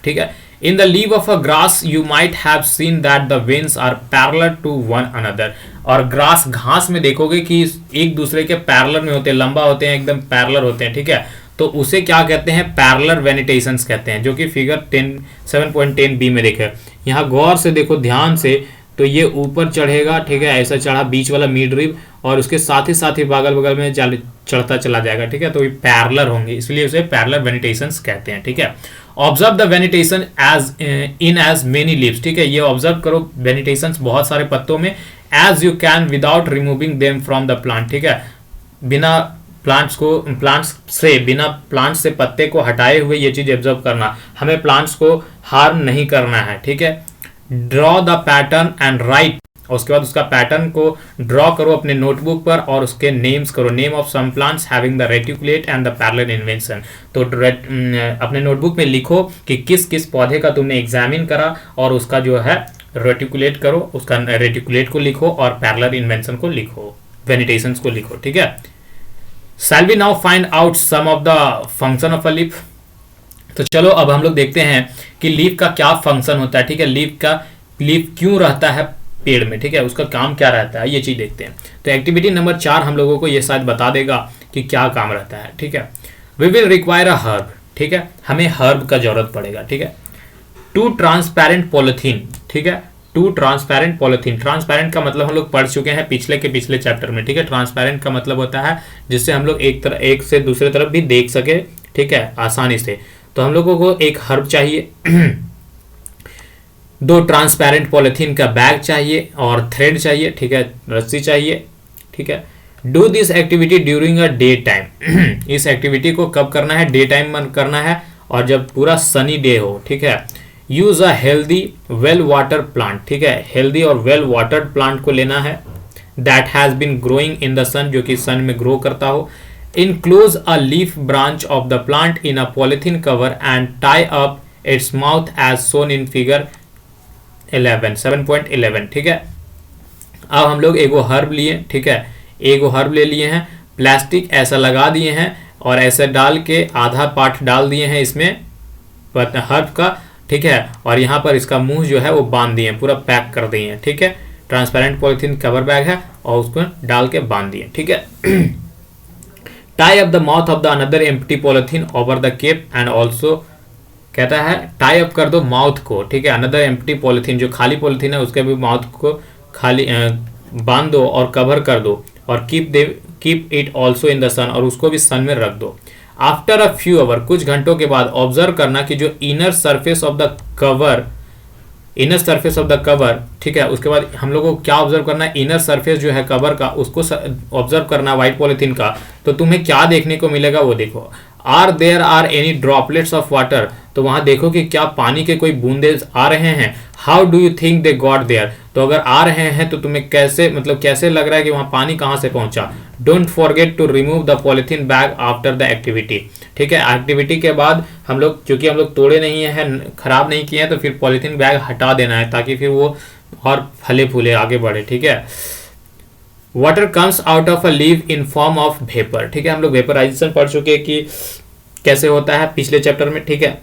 ठीक है, in the leaf of a grass you might have seen that the veins are parallel to one another। और ग्रास, घास में देखोगे कि एक दूसरे के पैरेलल में होते हैं, लंबा होते हैं, एकदम पैरेलल होते हैं। ठीक है, तो उसे क्या कहते हैं, पैरेलल वेनिटेशंस कहते हैं, जो कि फिगर 7.10 बी में देखे। यहाँ गौर से देखो, ध्यान से, तो ये ऊपर चढ़ेगा। ठीक है, ऐसा चढ़ा बीच वाला मिड रिब, और उसके साथ ही बगल बगल में चढ़ता चला जाएगा। ठीक है, तो ये पैरेलल होंगे, इसलिए उसे पैरेलल वेनिटेशंस कहते हैं। ठीक है, observe the venation as many leaves. ठीक है, ये ऑब्जर्व करो वेनिटेशंस बहुत सारे पत्तों में, as you can without removing them from the plant. ठीक है, बिना प्लांट्स से पत्ते को हटाए हुए ये चीज ऑब्जर्व करना, हमें प्लांट्स को हार्म नहीं करना है। ठीक है, draw the pattern and right, और उसके बाद उसका पैटर्न को ड्रॉ करो अपने नोटबुक पर और उसके नेम्स करो, name of some plants having the reticulate and the parallel invention. तो अपने नोटबुक में लिखो कि किस किस पौधे का तुमने एग्जामिन करा और उसका जो है रेटिकुलेट करो, उसका रेटिकुलेट को लिखो और पैरेलल इन्वेंशन को लिखो, वेनिटेशंस को लिखो। ठीक है, shall we now find out some of the function of a leaf. तो चलो अब हम लोग देखते हैं कि लीफ का क्या फंक्शन होता है। ठीक है, लीफ क्यों रहता है पेड़ में, ठीक है, उसका काम क्या रहता है, ये चीज देखते हैं। तो एक्टिविटी नंबर 4 हम लोगों को ये शायद बता देगा कि क्या काम रहता है। ठीक है, we will require a herb. ठीक है, हमें हर्ब का जरूरत पड़ेगा। ठीक है, 2 ट्रांसपेरेंट पॉलिथीन। ठीक है, 2 ट्रांसपेरेंट पॉलिथीन। ट्रांसपेरेंट का मतलब हम लोग पढ़ चुके हैं पिछले चैप्टर में। ठीक है, ट्रांसपेरेंट का मतलब होता है जिससे हम लोग एक से दूसरे तरफ भी देख सके। ठीक है, आसानी से। तो हम लोगों को एक हर्ब चाहिए 2 ट्रांसपेरेंट पॉलिथीन का बैग चाहिए और थ्रेड चाहिए। ठीक है, रस्सी चाहिए। ठीक है, do this activity during a day time. इस एक्टिविटी को कब करना है, डे टाइम में करना है, और जब पूरा सनी डे हो। ठीक है, use a healthy well water plant, ठीक है, हेल्दी और वेल वाटर्ड प्लांट को लेना है, that has been growing in the sun, जो कि सन में ग्रो करता हो, enclose a leaf branch of the plant in a polythene cover and tie up its mouth as shown in figure 7.11, ठीक है। अब हम लोग एगो हर्ब लिए, ठीक है, एगो हर्ब ले लिए हैं, प्लास्टिक ऐसा लगा दिए हैं और ऐसे डाल के आधा पार्ट डाल दिए हैं इसमें हर्ब का, ठीक है, और यहाँ पर इसका मुंह जो है वो बांध दिए हैं, पूरा पैक कर दिए हैं, ठीक है। ट्रांसपेरेंट पॉलिथीन कवर बैग है और उसको डाल के बांध दिए, ठीक है। Tie up the mouth of the another empty polythene over the cape and also, कहता है टाई अप कर दो माउथ को, ठीक है, अनदर एम्प्टी पॉलिथीन, जो खाली पॉलिथीन है उसके भी माउथ को खाली बांध दो और कवर कर दो, और keep it also in the sun, और उसको भी सन में रख दो। आफ्टर अ फ्यू आवर, कुछ घंटों के बाद ऑब्जर्व करना कि जो inner surface of the cover, ठीक है, उसके बाद हम लोगों को क्या ऑब्जर्व करना है, इनर सरफेस जो है कवर का उसको ऑब्जर्व करना है व्हाइट पॉलिथीन का। तो तुम्हें क्या देखने को मिलेगा वो देखो, there are any droplets of water, तो वहां देखो कि क्या पानी के कोई बूंदे आ रहे हैं। How do you think they got there, तो अगर आ रहे हैं तो तुम्हें कैसे, मतलब कैसे लग रहा है कि वहां पानी कहां से पहुंचा। Don't forget to remove the polythene bag after the activity, ठीक है, एक्टिविटी के बाद हम लोग, क्योंकि हम लोग तोड़े नहीं हैं, खराब नहीं किए हैं, तो फिर पॉलिथीन बैग हटा देना है ताकि फिर वो और फले फूले आगे बढ़े, ठीक है। Water comes out of a leave in form of vapour, ठीक है, हम लोग वेपराइजेशन पढ़ चुके हैं कि कैसे होता है पिछले चैप्टर में, ठीक है।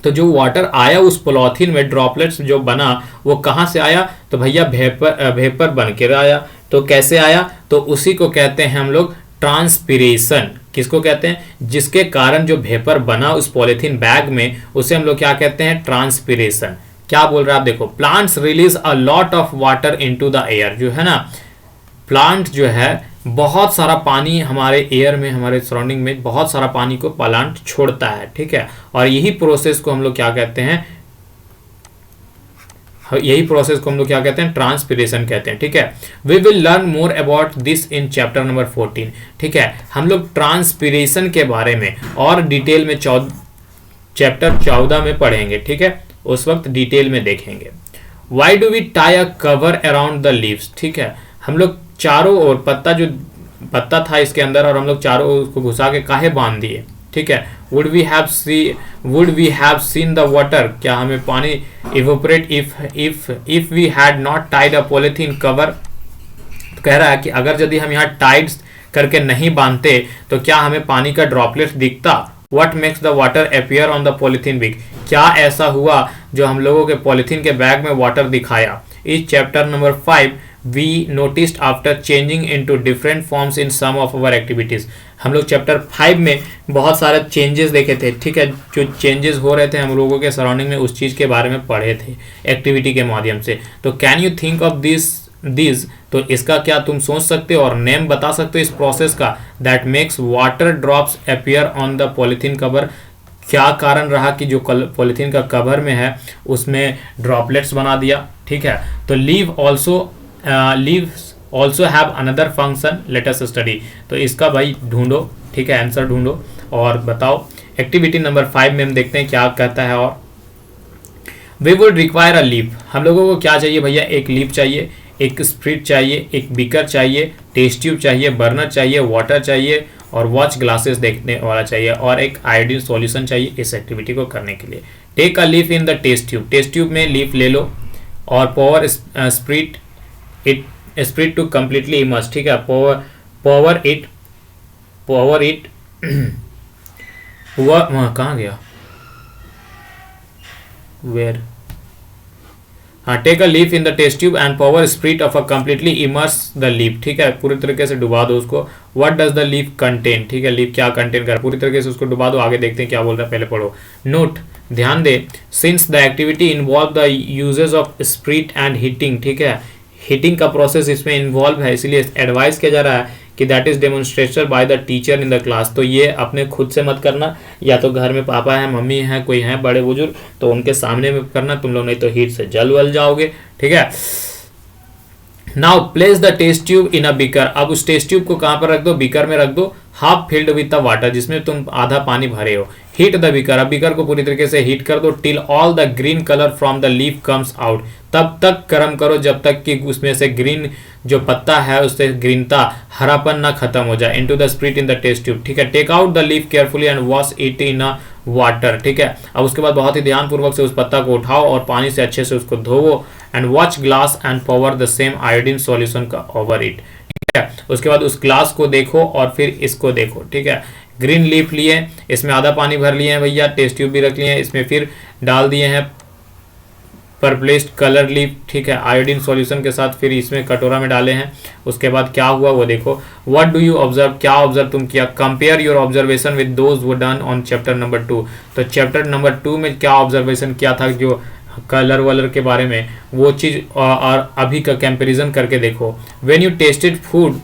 तो जो वाटर आया उस पॉलिथीन में, ड्रॉपलेट्स जो बना वो कहाँ से आया, तो भैया वेपर बन के आया। तो कैसे आया, तो उसी को कहते हैं हम लोग ट्रांसपिरेशन। किसको कहते हैं, जिसके कारण जो वेपर बना उस पॉलिथीन बैग में, उसे हम लोग क्या कहते हैं, ट्रांसपिरेशन। क्या बोल रहा है आप देखो, plants release a lot of water into the air, जो है ना, प्लांट जो है बहुत सारा पानी हमारे एयर में, हमारे सराउंडिंग में बहुत सारा पानी को प्लांट छोड़ता है, ठीक है, और यही प्रोसेस को हम लोग क्या कहते हैं, ट्रांसपिरेशन कहते हैं, ठीक है। We will learn more about this in chapter number 14, ठीक है, हम लोग ट्रांसपिरेशन के बारे में और डिटेल में चैप्टर 14 में पढ़ेंगे, ठीक है, उस वक्त डिटेल में देखेंगे। Why do we tie a cover around the leaves, ठीक है, हम लोग चारों ओर पत्ता था इसके अंदर और हम लोग चारों ओर उसको घुसा के काहे बांध दिए, ठीक है। Would we have seen the water, क्या हमें पानी evaporate if we had not tied a polythene cover. कह रहा है कि अगर यदि हम यहाँ टाइड करके नहीं बांधते तो क्या हमें पानी का ड्रॉपलेट दिखता। What makes the water appear on the polythene bag, क्या ऐसा हुआ जो हम लोगों के पॉलिथीन के बैग में वाटर दिखाया। इस chapter number 5 we noticed after changing into different forms in some of our activities, हम लोग चैप्टर 5 में बहुत सारे चेंजेस देखे थे, ठीक है, जो चेंजेस हो रहे थे हम लोगों के सराउंडिंग में उस चीज़ के बारे में पढ़े थे एक्टिविटी के माध्यम से। तो can you think of this, तो इसका क्या तुम सोच सकते हो और नेम बता सकते हो इस प्रोसेस का, that makes water drops appear on the polythene cover. क्या कारण रहा कि जो पॉलिथीन का कवर में है उसमें ड्रॉपलेट्स बना दिया, ठीक है। तो leaves also have another function, late us study, तो इसका भाई ढूंढो, ठीक है, आंसर ढूंढो और बताओ। एक्टिविटी नंबर 5 में हम देखते हैं क्या कहता है। और we would require a leaf, हम लोगों को क्या चाहिए भैया, एक लीफ चाहिए, एक स्प्रिट चाहिए, एक बीकर चाहिए, टेस्ट ट्यूब चाहिए, बर्नर चाहिए, वाटर चाहिए और वॉच ग्लासेस देखने वाला चाहिए और एक आयोडीन सॉल्यूशन चाहिए इस एक्टिविटी को करने के लिए। Take a leaf in the test tube में लीफ ले लो और pour spirit to completely immerse, ठीक है, पावर इट हुआ, वहाँ कहाँ गया, वेयर, हाँ, take a leaf in the test tube and pour spirit of a completely immerse the leaf, ठीक है, पूरी तरीके से डुबा दो उसको। What does the leaf contain, ठीक है, लीफ क्या कंटेन कर, पूरी तरीके से उसको डुबा दो। आगे देखते हैं क्या बोल रहा है, पहले पढ़ो। नोट, ध्यान दे, since the activity involve the uses of spirit and heating, ठीक है, हीटिंग का प्रोसेस इसमें इन्वॉल्व है, इसलिए एडवाइस किया जा रहा है कि that is demonstrated by the teacher in the class. तो ये अपने खुद से मत करना, या तो घर में पापा है, मम्मी है, कोई है बड़े बुजुर्ग, तो उनके सामने में करना, तुम लोग नहीं तो हीट से जल वल जाओगे, ठीक है। Now place the test tube in a beaker. अब उस टेस्ट ट्यूब को कहां पर रख दो, बीकर में रख दो, half filled with the water, जिसमें तुम आधा पानी भरे हो। हीट द बीकर, अब बीकर को पूरी तरीके से हीट कर दो, till all the green colour from the leaf comes out, तब तक गर्म करो जब तक कि उसमें से ग्रीन जो पत्ता है उससे ग्रीनता हरापन ना खत्म हो जाए। Into the spirit in the test tube, ठीक है। Take out the leaf carefully and wash it in a water, ठीक है। अब उसके बाद बहुत ही ध्यानपूर्वक से उस पत्ता को उठाओ और पानी से अच्छे से उसको धोवो। And watch glass and power the same iodine solution का ओवर इट, ठीक है। उसके बाद उस ग्लास को देखो और फिर इसको देखो, ठीक है। ग्रीन लीफ लिए, इसमें आधा पानी भर लिए हैं भैया, टेस्ट ट्यूब भी रख लिए हैं, इसमें फिर डाल दिए हैं पर्पलिस्ट कलर लीफ, ठीक है, आयोडीन सॉल्यूशन के साथ, फिर इसमें कटोरा में डाले हैं। उसके बाद क्या हुआ वो देखो। व्हाट डू यू ऑब्जर्व, क्या ऑब्जर्व तुम किया। Compare your observation with those वो डन ऑन चैप्टर नंबर 2। तो चैप्टर नंबर 2 में क्या ऑब्जर्वेशन किया था, जो कलर वलर के बारे में, वो चीज और अभी का कंपैरिजन करके देखो। When you tested food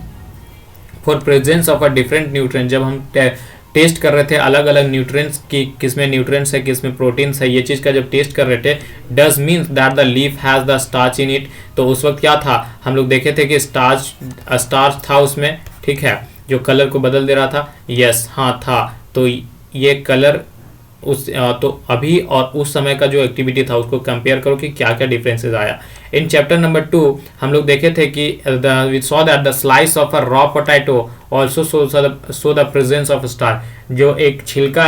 for presence of a different nutrient, जब हम टेस्ट कर रहे थे अलग अलग न्यूट्रिएंट्स की, किसमें न्यूट्रिएंट्स है किसमें प्रोटीन्स है, ये चीज़ का जब टेस्ट कर रहे थे, does means that the leaf has the starch in it. तो उस वक्त क्या था, हम लोग देखे थे कि स्टार्च था उसमें, ठीक है, जो कलर को बदल दे रहा था। यस, हाँ था। तो ये कलर उस तो अभी और उस समय का जो एक्टिविटी था उसको कंपेयर करो कि क्या क्या डिफरेंसेस आया। इन चैप्टर नंबर 2 हम लोग देखे थे कि we saw that the slice of a raw potato also show the presence of starch. जो एक छिलका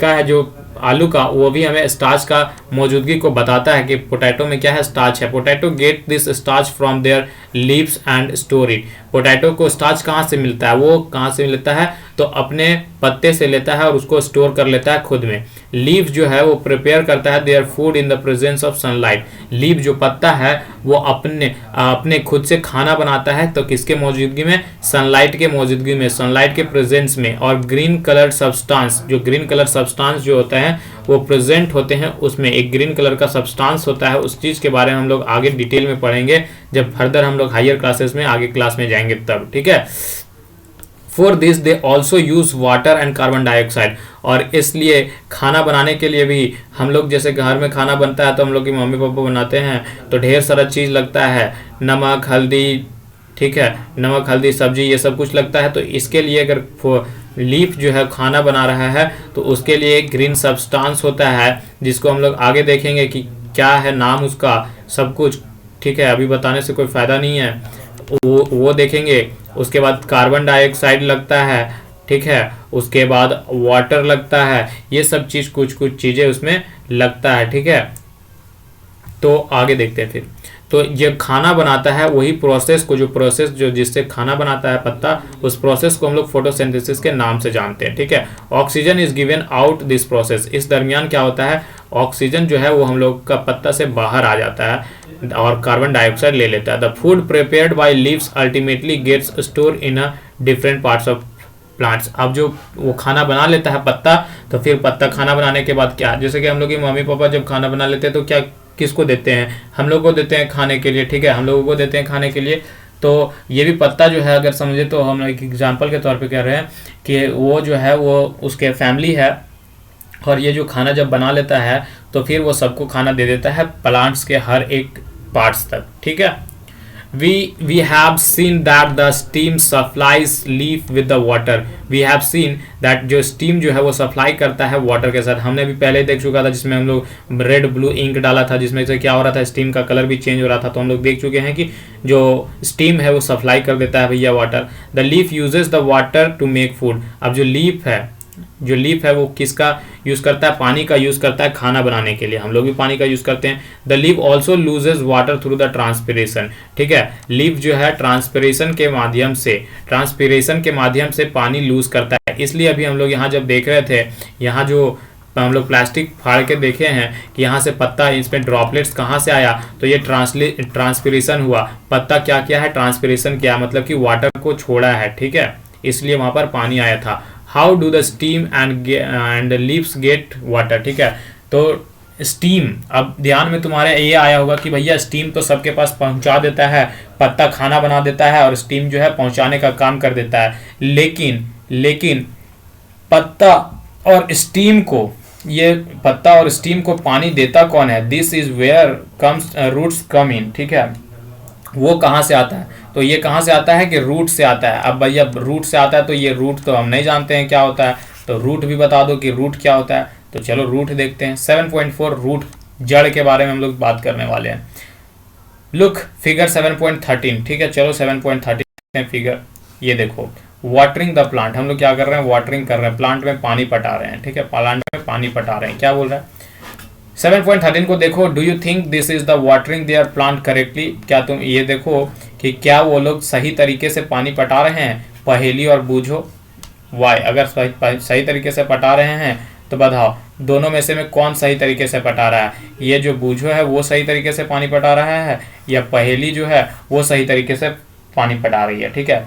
है जो आलू का, वो भी हमें स्टार्च का मौजूदगी को बताता है कि पोटैटो में क्या है, स्टार्च है। Potato get this starch from there leaves and store it. Potato को स्टार्च कहाँ से मिलता है, वो कहाँ से मिलता है, तो अपने पत्ते से लेता है और उसको स्टोर कर लेता है खुद में। लीफ जो है वो प्रिपेयर करता है their food in the presence of sunlight. Leaf जो पत्ता है वो अपने खुद से खाना बनाता है, तो किसके मौजूदगी में, सनलाइट के मौजूदगी में, सनलाइट के प्रेजेंस में। और ग्रीन कलर सब्सटेंस, जो ग्रीन कलर सब्सटेंस जो होता है वो प्रेजेंट होते हैं उसमें, एक ग्रीन कलर का सब्सटेंस होता है। उस चीज के बारे में हम लोग आगे डिटेल में पढ़ेंगे जब फर्दर हम लोग हायर क्लासेस में आगे क्लास में जाएंगे तब, ठीक है। For this they also use water and carbon dioxide. और इसलिए खाना बनाने के लिए भी हम लोग, जैसे घर में खाना बनता है तो हम लोग की मम्मी पापा बनाते हैं तो ढेर सारा चीज़ लगता है, नमक हल्दी, ठीक है, नमक हल्दी सब्जी ये सब कुछ लगता है। तो इसके लिए अगर लीफ जो है खाना बना रहा है तो उसके लिए एक ग्रीन सब्सटेंस होता है जिसको हम लोग आगे देखेंगे कि क्या है नाम उसका, सब कुछ, ठीक है, अभी बताने से कोई फ़ायदा नहीं है, वो देखेंगे। उसके बाद कार्बन डाइऑक्साइड लगता है, ठीक है, उसके बाद वाटर लगता है, ये सब चीज़ कुछ चीज़ें उसमें लगता है, ठीक है। तो आगे देखते हैं फिर। तो ये खाना बनाता है वही प्रोसेस को, जो जिससे खाना बनाता है पत्ता, उस प्रोसेस को हम लोग फोटोसिंथेसिस के नाम से जानते हैं, ठीक है। Oxygen is given out this process. इस दरमियान क्या होता है, ऑक्सीजन जो है वो हम लोग का पत्ता से बाहर आ जाता है और कार्बन डाइऑक्साइड ले लेता है। The food prepared by leaves ultimately gets store in a different parts of plants. अब जो वो खाना बना लेता है पत्ता, तो फिर पत्ता खाना बनाने के बाद क्या, जैसे कि हम लोग की मम्मी पापा जब खाना बना लेते हैं तो क्या किसको देते हैं, हम लोग को देते हैं खाने के लिए, ठीक है, हम लोगों को देते हैं खाने के लिए। तो ये भी पत्ता जो है अगर समझे तो हम एक एग्जांपल के तौर पे कह रहे हैं कि वो जो है वो उसके फैमिली है और ये जो खाना जब बना लेता है तो फिर वो सबको खाना दे देता है प्लांट्स के हर एक पार्ट्स तक, ठीक है। we have seen that the steam supplies leaf with the water। we have seen that जो steam जो है वो सप्लाई करता है वाटर के साथ। हमने भी पहले देख चुका था जिसमें हम लोग रेड ब्लू इंक डाला था, जिसमें से क्या हो रहा था, स्टीम का कलर भी चेंज हो रहा था। तो हम लोग देख चुके हैं कि जो स्टीम है वो सप्लाई कर देता है भैया water. The leaf uses the water to make food. अब जो लीफ है वो किसका यूज करता है, पानी का यूज करता है खाना बनाने के लिए। हम लोग भी पानी का यूज करते हैं। The leaf also loses water through the transpiration, ठीक है। लीफ जो है ट्रांसपिरेशन के माध्यम से पानी लूज करता है। इसलिए अभी हम लोग यहाँ जब देख रहे थे, यहाँ जो हम लोग प्लास्टिक फाड़ के देखे हैं कि यहाँ से पत्ता, इसमें ड्रॉपलेट्स कहाँ से आया, तो ये ट्रांसपिरेशन हुआ। पत्ता क्या किया है, ट्रांसपिरेशन किया, मतलब कि वाटर को छोड़ा है, ठीक है, इसलिए वहाँ पर पानी आया था। How do the stem and leaves get water, ठीक है। तो स्टीम, अब ध्यान में तुम्हारे ये आया होगा कि भैया स्टीम तो सबके पास पहुंचा देता है, पत्ता खाना बना देता है और स्टीम जो है पहुंचाने का काम कर देता है। लेकिन पत्ता और स्टीम को पानी देता कौन है, this is where comes roots come in, ठीक है। वो कहाँ से आता है? तो ये कहाँ से आता है कि रूट से आता है। अब भैया रूट से आता है तो ये रूट तो हम नहीं जानते हैं क्या होता है, तो रूट भी बता दो कि रूट क्या होता है। तो चलो रूट देखते हैं। 7.4 रूट, जड़ के बारे में हम लोग बात करने वाले हैं। लुक फिगर 7.13, ठीक है। चलो 7.13 फिगर, ये देखो वाटरिंग द प्लांट। हम लोग क्या कर रहे हैं? वाटरिंग कर रहे हैं, प्लांट में पानी पटा रहे हैं, ठीक है। प्लांट में पानी पटा रहे हैं, क्या बोल रहा है? 7.13 को देखो, do you think this is the watering there plant correctly? क्या तुम ये देखो कि क्या वो लोग सही तरीके से पानी पटा रहे हैं? पहेली और बूझो वाई। अगर सही तरीके से पटा रहे हैं तो बताओ दोनों में से में कौन सही तरीके से पटा रहा है? ये जो बूझो है वो सही तरीके से पानी पटा रहा है, या पहेली जो है वो सही तरीके से पानी पटा रही है, ठीक है।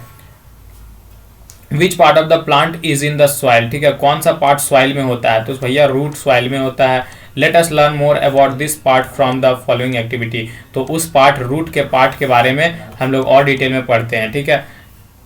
Which part of the plant is in the soil, ठीक है। कौन सा पार्ट सॉइल में होता है? तो भैया रूट सॉइल में होता है। Let us learn more about this part from the following activity. तो उस पार्ट, रूट के पार्ट के बारे में हम लोग और डिटेल में पढ़ते हैं, ठीक है।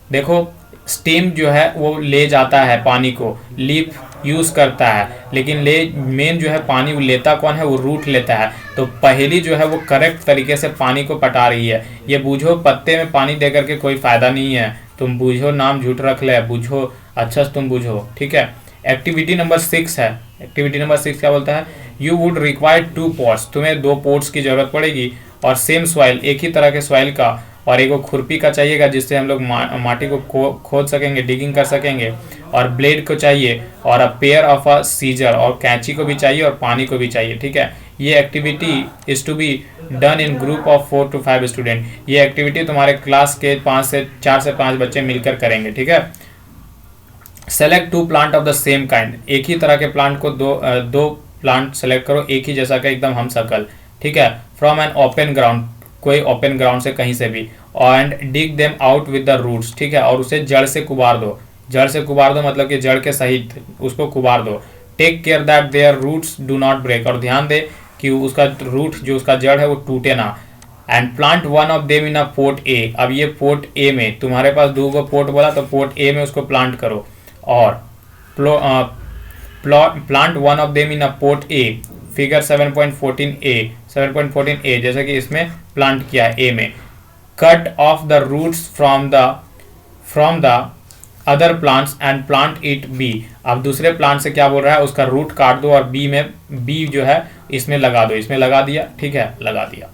देखो स्टेम जो है वो ले जाता है पानी को, लीफ यूज करता है, लेकिन ले मेन जो है पानी वो लेता कौन है? वो रूट लेता है। तो पहेली जो है वो करेक्ट तरीके से पानी को पटा रही है। ये बूझो पत्ते में पानी दे करके कोई फायदा नहीं है, तुम बूझो नाम झूठ रख ले, बूझो अच्छा से तुम बूझो, ठीक है। एक्टिविटी नंबर 6 है। एक्टिविटी नंबर 6 क्या बोलता है? यू वुड रिक्वायर 2 पॉट्स, तुम्हें 2 पोर्ट्स की जरूरत पड़ेगी, और सेम सॉइल, एक ही तरह के सॉइल का, और एक खुरपी का चाहिएगा जिससे हम लोग माटी को खोद सकेंगे, डिगिंग कर सकेंगे, और ब्लेड को चाहिए, और a pair of a seizure, और कैंची को भी चाहिए और पानी को भी चाहिए, ठीक है। ये activity is to be done in group of 4 to 5 student. ये एक्टिविटी तुम्हारे क्लास के 4 से 5 बच्चे मिलकर करेंगे, ठीक है। Select 2 plant of the same kind, एक ही तरह के प्लांट को दो प्लांट सेलेक्ट करो, एक ही जैसा का, एकदम हम सकल, ठीक है। फ्रॉम एन ओपन ग्राउंड, कोई ओपन ग्राउंड से कहीं से भी, and dig them out with the roots, ठीक है। और उसे जड़ से कुबार दो, जड़ से कुबार दो मतलब कि जड़ के सहित उसको कुबार दो। Take care that their roots do not break, और ध्यान दे कि उसका रूट जो उसका जड़ है वो टूटे ना। And plant one of them in a pot ए, अब ये पोर्ट ए में, तुम्हारे पास 2 गो पोर्ट बोला तो पोर्ट ए में उसको प्लांट करो, और plant one of them in a pot A. Figure 7.14 A जैसे कि इसमें प्लांट किया ए में। Cut off the roots from the other plants and plant it B. अब दूसरे प्लांट से क्या बोल रहा है? उसका रूट काट दो और बी में, बी जो है इसमें लगा दो, इसमें लगा दिया, ठीक है, लगा दिया।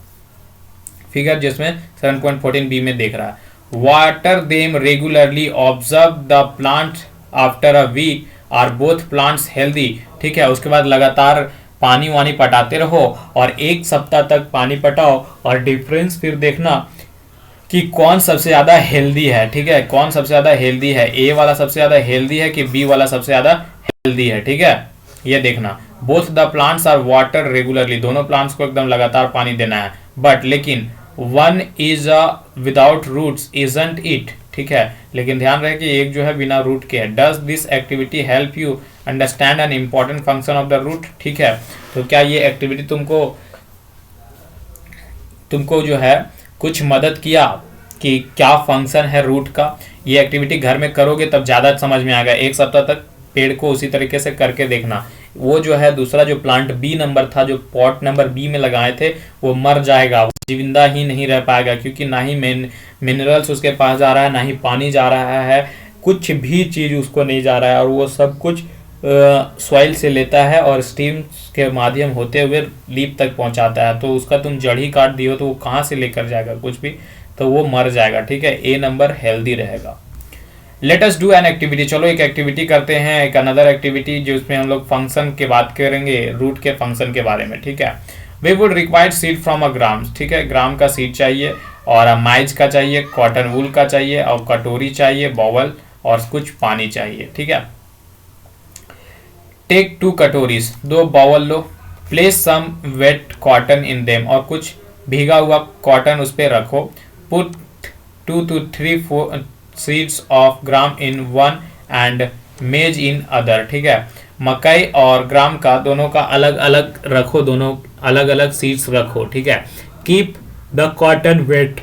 फिगर जिसमें 7.14 बी में देख रहा है। Water them regularly, observe the plant after a week, are both plants healthy, ठीक है। उसके बाद लगातार पानी वानी पटाते रहो और 1 सप्ताह तक पानी पटाओ, और डिफरेंस फिर देखना कि कौन सबसे ज़्यादा हेल्दी है, ठीक है। कौन सबसे ज़्यादा हेल्दी है? ए वाला सबसे ज़्यादा हेल्दी है कि बी वाला सबसे ज़्यादा हेल्दी है, ठीक है। ये देखना। Both the plants are water regularly, दोनों प्लांट्स को एकदम लगातार पानी देना है, बट लेकिन one is without roots isn't it, ठीक है। लेकिन ध्यान रहे कि एक जो है बिना रूट के है। Does this activity help you understand an important function of the root, ठीक है। तो क्या ये एक्टिविटी तुमको जो है कुछ मदद किया कि क्या फंक्शन है रूट का? ये एक्टिविटी घर में करोगे तब ज़्यादा समझ में आएगा। 1 सप्ताह तक पेड़ को उसी तरीके से करके देखना। वो जो है दूसरा जो प्लांट बी नंबर था, जो पॉट नंबर बी में लगाए थे, वो मर जाएगा, वो जिंदा ही नहीं रह पाएगा, क्योंकि ना ही मिनरल्स उसके पास जा रहा है, ना ही पानी जा रहा है, कुछ भी चीज़ उसको नहीं जा रहा है, और वो सब कुछ सॉइल से लेता है और स्टीम के माध्यम होते हुए लीफ तक पहुंचाता है। तो उसका तुम जड़ ही काट दियो तो वो कहाँ से लेकर जाएगा कुछ भी, तो वो मर जाएगा, ठीक है। ए नंबर हेल्दी रहेगा। Let us do an activity, चलो एक एक्टिविटी करते हैं, एक अनदर एक्टिविटी जिसमें हम लोग फंक्शन की बात करेंगे, रूट के फंक्शन के बारे में, ठीक है। We would required seed from a gram, ठीक है। ग्राम का सीड चाहिए, और माइज का चाहिए, कॉटन वूल का चाहिए, और कटोरी चाहिए, बॉवल, और कुछ पानी चाहिए, ठीक है। टेक 2 कटोरीज, 2 बाउल लो। Place some wet cotton in them, और कुछ भीगा हुआ कॉटन उस पर रखो। Put 2 to 3 seeds of gram in one and maize in other, ठीक है। मकई और ग्राम का दोनों का अलग अलग रखो, दोनों अलग अलग सीड्स रखो, ठीक है। कीप द कॉटन वेट,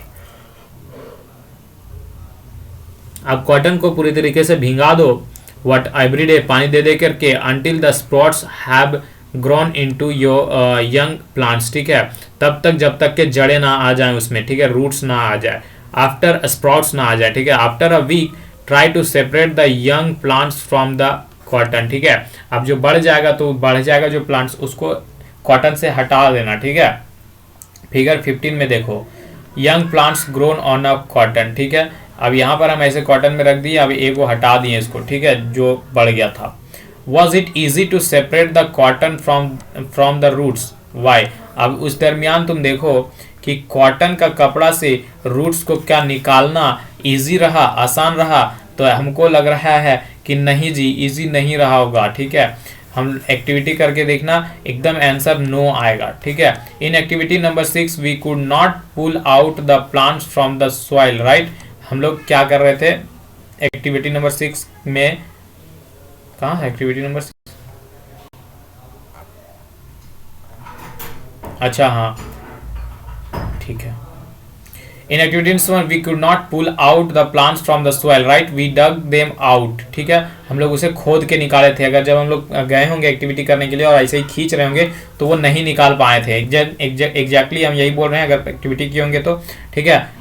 अब कॉटन को पूरी तरीके से भिंगा दो, वट एवरी डे, पानी दे दे करके, until the sprouts have grown into your young plants, ठीक है, तब तक जब तक के जड़ें ना आ जाएं उसमें, ठीक है, रूट्स ना आ जाए, आफ्टर स्प्राउट्स ना आ जाए, ठीक है, after a week try to separate the young plants from the cotton, ठीक है। अब जो बढ़ जाएगा तो बढ़ जाएगा जो प्लांट्स, उसको कॉटन से हटा देना, ठीक है। फिगर 15 में देखो, young plants grown on a cotton, ठीक है। अब यहाँ पर हम ऐसे कॉटन में रख दिए, अब एक को हटा दिए इसको, ठीक है, जो बढ़ गया था। Was it easy to separate the cotton from the roots, why. अब उस दरमियान तुम देखो कि कॉटन का कपड़ा से रूट्स को क्या निकालना इजी रहा, आसान रहा, तो हमको लग रहा है कि नहीं जी, इजी नहीं रहा होगा, ठीक है। हम एक्टिविटी करके देखना, एकदम आंसर नो आएगा, ठीक है। In activity number 6 we could not pull out the plants from the soil, right. हम लोग क्या कर रहे थे एक्टिविटी नंबर 6 में, कहाँ है एक्टिविटी नंबर 6? अच्छा हाँ, ठीक है। In activities we could not pull out the plants from the soil, right, we dug them out, ठीक है, हम लोग उसे खोद के निकाले थे। अगर जब हम लोग गए होंगे एक्टिविटी करने के लिए और ऐसे ही खींच रहे होंगे तो वो नहीं निकाल पाए थे। एग्जैक्टली हम यही बोल रहे हैं, अगर एक्टिविटी किए होंगे तो, ठीक है।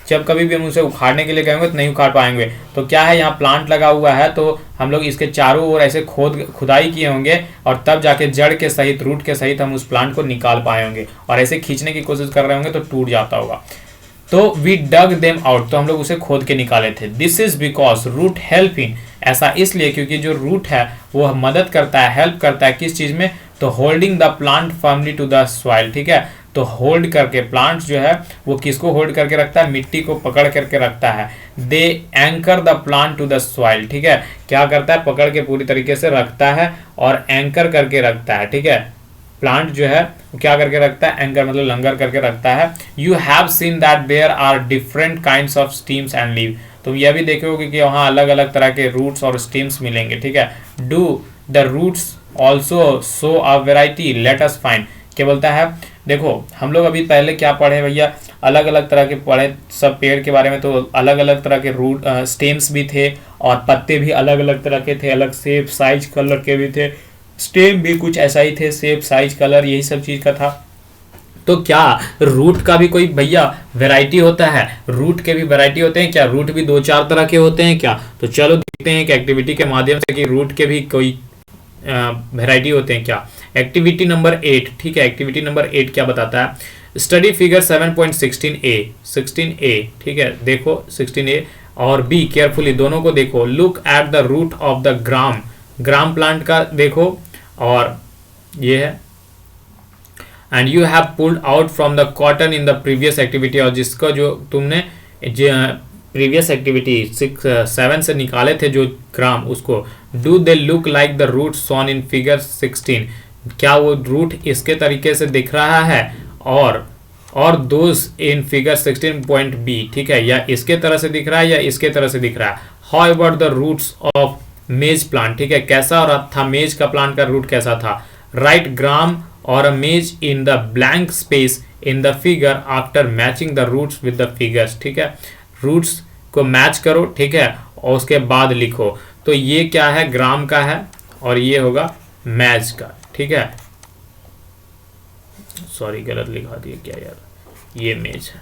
जब कभी भी हम उसे उखाड़ने के लिए गए होंगे तो नहीं उखाड़ पाएंगे। तो क्या है, यहाँ प्लांट लगा हुआ है तो हम लोग इसके चारों ओर ऐसे खुदाई किए होंगे और तब जाके जड़ के सहित, रूट के सहित हम उस प्लांट को निकाल पाए होंगे, और ऐसे खींचने की कोशिश कर रहे होंगे तो टूट जाता होगा। तो वी डग देम आउट, तो हम लोग उसे खोद के निकाले थे। This is because root help in, ऐसा इसलिए क्योंकि जो रूट है वो मदद करता है, हेल्प करता है किस चीज में, तो holding the plant firmly to the soil, ठीक है। तो होल्ड करके, प्लांट जो है वो किसको होल्ड करके रखता है, मिट्टी को पकड़ करके रखता है। They anchor the plant to the soil, ठीक है, क्या करता है, पकड़ के पूरी तरीके से रखता है और एंकर करके रखता है, ठीक है। प्लांट जो है वो क्या करके रखता है, एंकर मतलब लंगर करके रखता है। You have seen that there are different kinds of stems and leave, तो यह भी देखोगे कि वहाँ अलग अलग तरह के रूट्स और स्टीम्स मिलेंगे, ठीक है। Do the roots also show a variety, let us find, क्या बोलता है, देखो हम लोग अभी पहले क्या पढ़े भैया, अलग अलग तरह के पढ़े सब पेड़ के बारे में, तो अलग अलग तरह के रूट स्टेम्स भी थे और पत्ते भी अलग अलग तरह के थे, अलग शेप साइज कलर के भी थे, स्टेम भी कुछ ऐसा ही थे, शेप साइज कलर यही सब चीज का था। तो क्या रूट का भी कोई भैया वैरायटी होता है, रूट के भी वैरायटी होते हैं क्या, रूट भी 2-4 तरह के होते हैं क्या। तो चलो देखते हैं कि एक्टिविटी के माध्यम से कि रूट के भी कोई वैरायटी होते हैं क्या। एक्टिविटी नंबर 8, ठीक है, एक्टिविटी नंबर 8 क्या बताता है, स्टडी फिगर 7.16a, ठीक है, देखो 16a और बी केयरफुली, दोनों को देखो। Look at the root of the gram plant का देखो, और ये है, and you have pulled out from the cotton in the previous activity, और जिसका जो तुमने प्रीवियस एक्टिविटी 7 से निकाले थे जो ग्राम, उसको do they look like the root shown in figure 16, क्या वो रूट इसके तरीके से दिख रहा है, और दोस इन फिगर 16.b, ठीक है, या इसके तरह से दिख रहा है या इसके तरह से दिख रहा है। How about the roots of maize plant, ठीक है, कैसा और था मेज का प्लांट का रूट कैसा था। राइट ग्राम और a maize in the blank space in the figure after matching the roots with the figures, ठीक है, रूट्स को मैच करो, ठीक है, और उसके बाद लिखो। तो ये क्या है, ग्राम का है और ये होगा मैच का, ठीक है, सॉरी गलत लिखा दिया क्या यार, ये मेज है,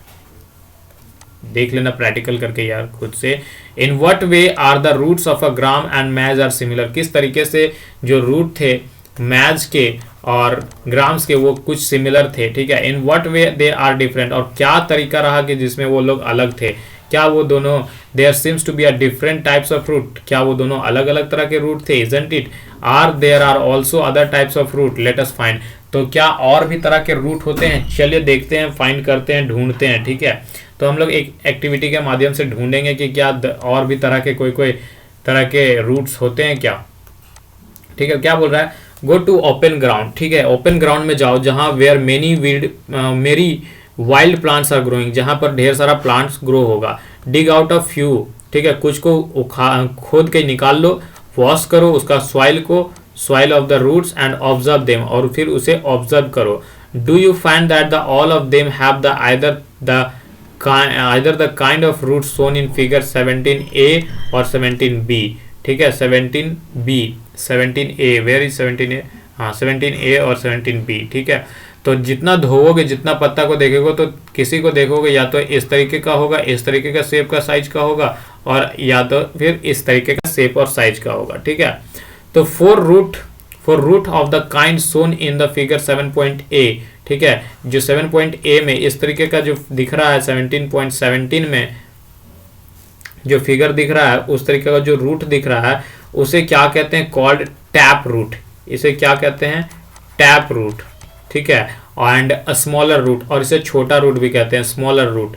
देख लेना प्रैक्टिकल करके यार खुद से। In what way are the roots of a gram and maize are similar, किस तरीके से जो रूट थे मैज के और ग्राम्स के वो कुछ सिमिलर थे, ठीक है। In what way they are different, और क्या तरीका रहा कि जिसमें वो लोग अलग थे, क्या वो दोनों, there seems to be a different types of root, क्या वो दोनों अलग अलग तरह के रूट थे, isn't it. Are there are also other types of root, let us find, तो क्या और भी तरह के रूट होते हैं, चलिए देखते हैं, फाइंड करते हैं, ढूंढते हैं, ठीक है। तो हम लोग एक एक्टिविटी के माध्यम से ढूंढेंगे कि क्या और भी तरह के कोई तरह के रूट्स होते हैं क्या, ठीक है। क्या बोल रहा है, गो टू ओपन ग्राउंड, ठीक है, ओपन ग्राउंड में जाओ जहां वेयर मेरी वाइल्ड प्लांट्स आर ग्रोइंग, जहां पर ढेर सारा प्लांट्स ग्रो होगा। डिग आउट अ फ्यू, ठीक है, कुछ को खोद के निकाल लो, वॉश करो उसका soil off the roots and observe them, और फिर उसे ऑब्जर्व करो। Do you find that the all of them have the either the kind of roots shown in figure 17a or 17b, ठीक है, 17b 17a, where is 17a, हाँ 17A और 17B, ठीक है। तो जितना धोओगे, जितना पत्ता को देखोगे, तो किसी को देखोगे या तो इस तरीके का होगा, इस तरीके का शेप का साइज का होगा, और या तो फिर इस तरीके का शेप और साइज का होगा, ठीक है। तो for root of the kind shown in the figure 7.A, ठीक है, जो 7.A में इस तरीके का जो दिख रहा है 17.17 में जो फिगर दिख रहा है, उस तरीके का जो रूट दिख रहा है, उसे क्या कहते हैं? Called tap root. इसे क्या कहते हैं? टैप रूट, ठीक है। एंड अ स्मॉलर रूट, और इसे छोटा रूट भी कहते हैं, smaller root,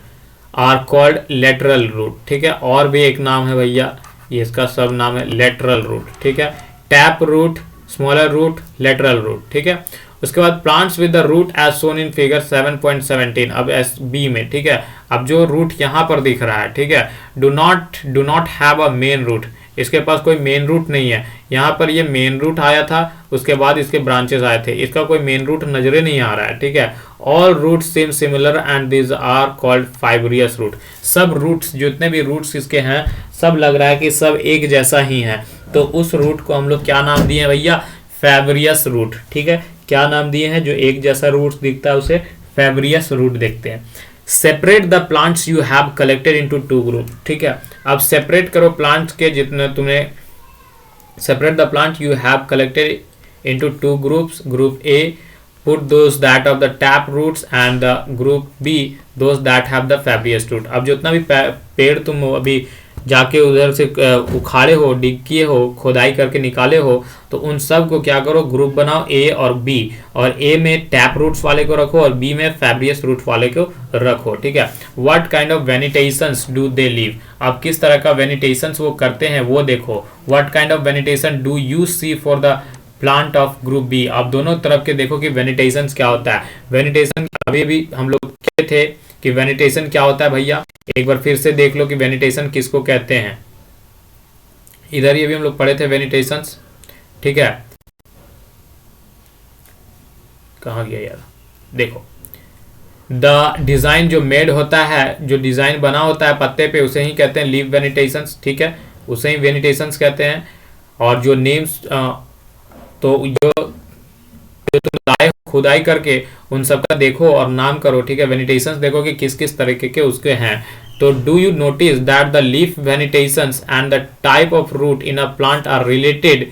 are called lateral root, ठीक है। और भी एक नाम है भैया, ये इसका सब नाम है लेटरल रूट, ठीक है। Tap root, smaller root, lateral root, ठीक है। उसके बाद plants with the root as shown in figure 7.17, अब एस बी में, ठीक है। अब जो रूट यहाँ पर दिख रहा है, ठीक है, do not have a main root, इसके पास कोई मेन रूट नहीं है। यहाँ पर ये मेन रूट आया था, उसके बाद इसके ब्रांचेस आए थे, इसका कोई मेन रूट नजरे नहीं आ रहा है, ठीक है। All root same similar and this are called fibrous root. सब रूट्स, जितने भी रूट्स इसके हैं, सब लग रहा है कि सब एक जैसा ही है। तो उस रूट को हम लोग क्या नाम दिए हैं भैया? फैब्रियस रूट, ठीक है। क्या नाम दिए हैं? जो एक जैसा रूट दिखता है उसे फैब्रियस रूट देखते हैं। Separate the plants you have collected into 2 group, ठीक है। अब सेपरेट करो प्लांट्स के, जितने तुमने separate the plant you have collected into 2 groups. Group A put those that of the tap roots and the group B those that have the fibrous root। अब जितना भी पेड़ तुम अभी जाके उधर से उखाड़े हो, डिग किए हो, खोदाई करके निकाले हो, तो उन सब को क्या करो? ग्रुप बनाओ ए और बी, और ए में टैप रूट्स वाले को रखो और बी में फैब्रियस रूट वाले को रखो, ठीक है। What kind of venations do they leave, अब किस तरह का वेनिटेशंस वो करते हैं वो देखो। What kind of venation do you see for the plant of group B. आप दोनों तरफ के देखो कि वेनिटेशन क्या होता है। वेनिटेशन अभी भी हम लोग कहते थे कि वेनिटेशन क्या होता है भैया, एक बार फिर से देख लो कि वेनिटेशन किसको कहते हैं। इधर ये भी हम लोग पढ़े थे वेनिटेशंस, ठीक है। कहाँ गया यार, देखो द डिजाइन जो मेड होता है, जो डिजाइन बना होता है पत्ते पे, उसे ही कहते हैं लीव वेनिटेशंस, ठीक है, उसे ही वेनिटेशंस कहते हैं। और जो नेम्स तो जो तुम लाए खुदाई करके उन सब का देखो और नाम करो, ठीक है। वेनिटेशंस देखो कि किस किस तरीके के उसके हैं। तो do you notice that the leaf venations and the type of root in a plant are related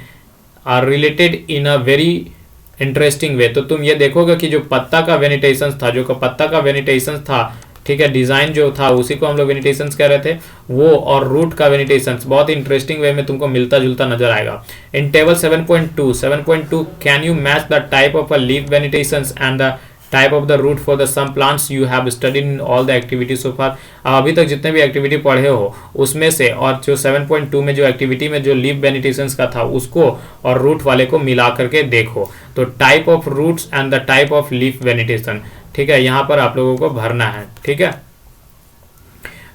in a very interesting way. तो तुम ये देखोगे कि जो पत्ता का वेनिटेशंस था, जो पत्ता का वेनिटेशंस था, ठीक है, डिजाइन जो था उसी को हम लोग वेनिटेशंस कह रहे थे, वो और रूट का वेनिटेशंस बहुत इंटरेस्टिंग वे में तुमको मिलता जुलता नजर आएगा। In table 7.2 can you match the type of a leaf venations and the type of the root for the some plants you have studied in all the activity so far. अभी तक जितने भी एक्टिविटी पढ़े हो उसमें से, और जो 7.2 में जो एक्टिविटी में जो लीफ वेनिटेशंस का था उसको और रूट वाले को मिला करके देखो। तो type of roots and the type of leaf venation, ठीक है, यहां पर आप लोगों को भरना है, ठीक है।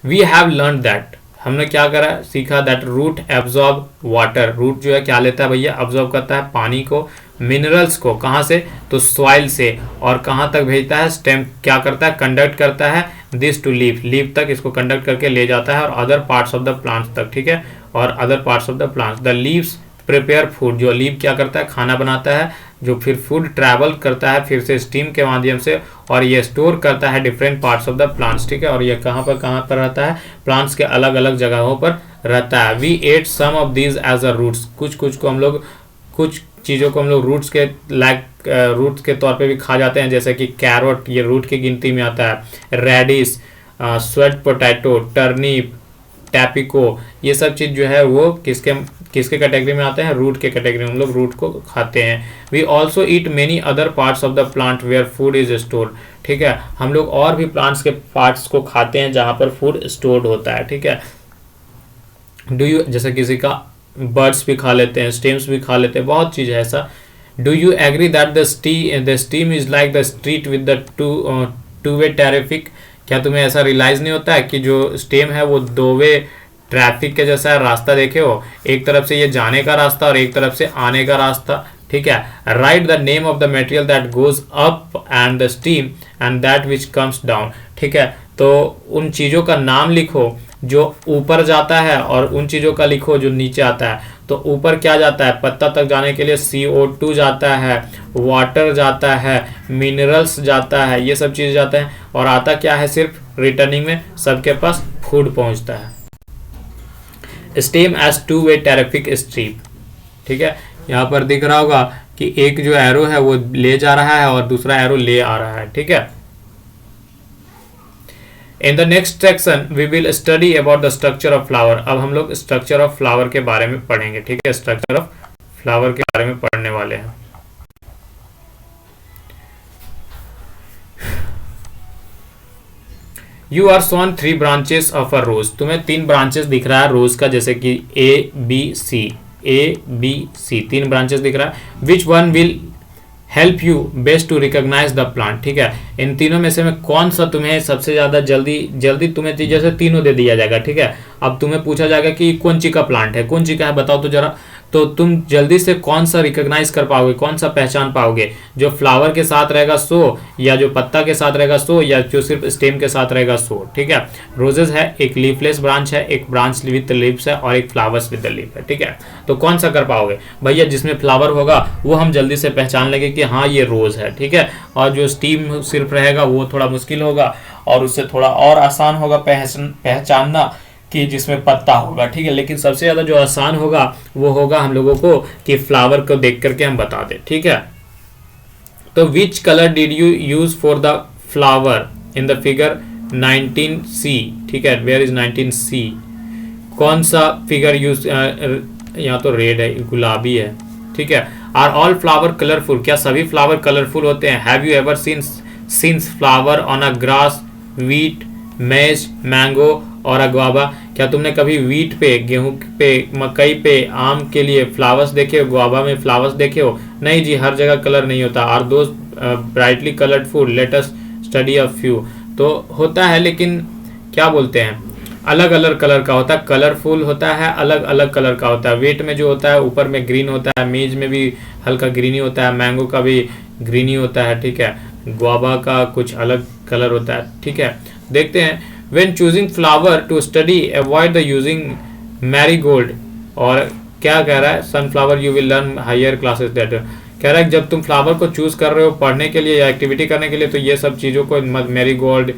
वी हैव लर्न दैट, हमने क्या करा, सीखा that root absorb water. Root जो है क्या लेता है भैया? एब्जॉर्ब करता है पानी को, मिनरल्स को, कहाँ से? तो सॉइल से। और कहाँ तक भेजता है? स्टेम क्या करता है? कंडक्ट करता है दिस टू लीफ, लीफ तक इसको कंडक्ट करके ले जाता है, और other parts of the plants तक, ठीक है, और other parts of the plants. The leaves prepare food, जो लीव क्या करता है? खाना बनाता है, जो फिर फूड ट्रैवल करता है फिर से स्टीम के माध्यम से, और ये स्टोर करता है different parts of the plants, ठीक है। और ये कहाँ पर रहता है? प्लांट्स के अलग अलग जगहों पर रहता है। We eat some of these as a roots, कुछ को हम लोग, कुछ चीज़ों को हम लोग रूट्स के रूट्स के तौर पे भी खा जाते हैं, जैसे कि कैरोट, ये रूट की गिनती में आता है। रेडिस, स्वेट पोटैटो, टर्निप, टैपिको, ये सब चीज़ जो है वो किसके कैटेगरी में आते हैं? रूट के कैटेगरी में हम लोग रूट को खाते हैं। We also eat many other parts of the plant where food is stored, ठीक है, हम लोग और भी प्लांट्स के पार्ट्स को खाते हैं जहाँ पर फूड स्टोर्ड होता है, ठीक है। डू यू, जैसे किसी का बर्ड्स भी खा लेते हैं, स्टेम्स भी खा लेते हैं, बहुत चीज़ है ऐसा। Do you agree that the stem is like the street with the two way traffic, क्या तुम्हें ऐसा रियलाइज नहीं होता है कि जो स्टेम है वो 2 वे ट्रैफिक के जैसा रास्ता देखे हो, एक तरफ से ये जाने का रास्ता और एक तरफ से आने का रास्ता, ठीक है। Right the name of the material that goes up and the stem and that which comes down, ठीक है। तो उन चीज़ों का नाम लिखो जो ऊपर जाता है और उन चीज़ों का लिखो जो नीचे आता है। तो ऊपर क्या जाता है, पत्ता तक जाने के लिए CO2 जाता है, वाटर जाता है, मिनरल्स जाता है, ये सब चीज़ जाता है, और आता क्या है, सिर्फ रिटर्निंग में सबके पास फूड पहुंचता है। Stem as two way traffic street, ठीक है, यहाँ पर दिख रहा होगा कि एक जो एरो है वो ले जा रहा है और दूसरा एरो ले आ रहा है, ठीक है। In the next section we will study about the structure of flower. अब हम लोग स्ट्रक्चर ऑफ फ्लावर के बारे में पढ़ेंगे, ठीक है, स्ट्रक्चर ऑफ फ्लावर के बारे में पढ़ने वाले हैं। You are shown 3 branches of a rose, तुम्हें 3 ब्रांचेस दिख रहा है रोज का, जैसे कि A B C 3 ब्रांचेस दिख रहा है। Which one will help you best to recognise the plant, ठीक है, इन तीनों में से में कौन सा तुम्हें सबसे ज्यादा जल्दी तुम्हें जैसे तीनों दे दिया जाएगा, ठीक है। अब तुम्हें पूछा जाएगा कि कौन सी का प्लांट है, कौन सी का है, बताओ तो जरा, तो तुम जल्दी से कौन सा रिकॉग्नाइज कर पाओगे, कौन सा पहचान पाओगे, जो फ्लावर के साथ रहेगा सो, या जो पत्ता के साथ रहेगा सो, या जो सिर्फ स्टेम के साथ रहेगा सो, ठीक है। रोजेस है, एक लीफलेस ब्रांच है, एक ब्रांच विद लीव्स है, और एक फ्लावर्स विद लीफ है, ठीक है। तो कौन सा कर पाओगे भैया, जिसमें फ्लावर होगा वो हम जल्दी से पहचान लेंगे कि हाँ ये रोज है, ठीक है, और जो स्टीम सिर्फ रहेगा वो थोड़ा मुश्किल होगा, और उससे थोड़ा और आसान होगा पहचानना कि जिसमें पत्ता होगा, ठीक है। लेकिन सबसे ज्यादा जो आसान होगा वो होगा हम लोगों को कि फ्लावर को देख करके हम बता दें, ठीक है। तो which colour did you use for the flower in the figure 19C, ठीक है, वेयर इज 19C, कौन सा फिगर यूज, यहाँ तो रेड है, गुलाबी है, ठीक है। आर ऑल फ्लावर कलरफुल, क्या सभी फ्लावर कलरफुल होते हैं। Have you ever seen flower on a grass, wheat, मेज, मैंगो और अगवाबा, क्या तुमने कभी वीट पे, गेहूं पे, मकई पे, आम के लिए फ्लावर्स देखे हो, गुआवा में फ्लावर्स देखे हो। नहीं जी, हर जगह कलर नहीं होता। Are those brightly coloured food, let us study a few, तो होता है, लेकिन क्या बोलते हैं, अलग अलग कलर का होता है, कलरफुल होता है, अलग अलग कलर का होता है। वीट में जो होता है ऊपर में ग्रीन होता है, मेज में भी हल्का ग्रीनी होता है, मैंगो का भी ग्रीनी होता है, ठीक है, गुआवा का कुछ अलग कलर होता है, ठीक है। देखते हैं, when choosing flower to study avoid the using marigold, और क्या कह रहा है, sunflower you will learn higher classes that, कह रहा है जब तुम फ्लावर को चूज कर रहे हो पढ़ने के लिए या एक्टिविटी करने के लिए, तो ये सब चीज़ों को, मैरीगोल्ड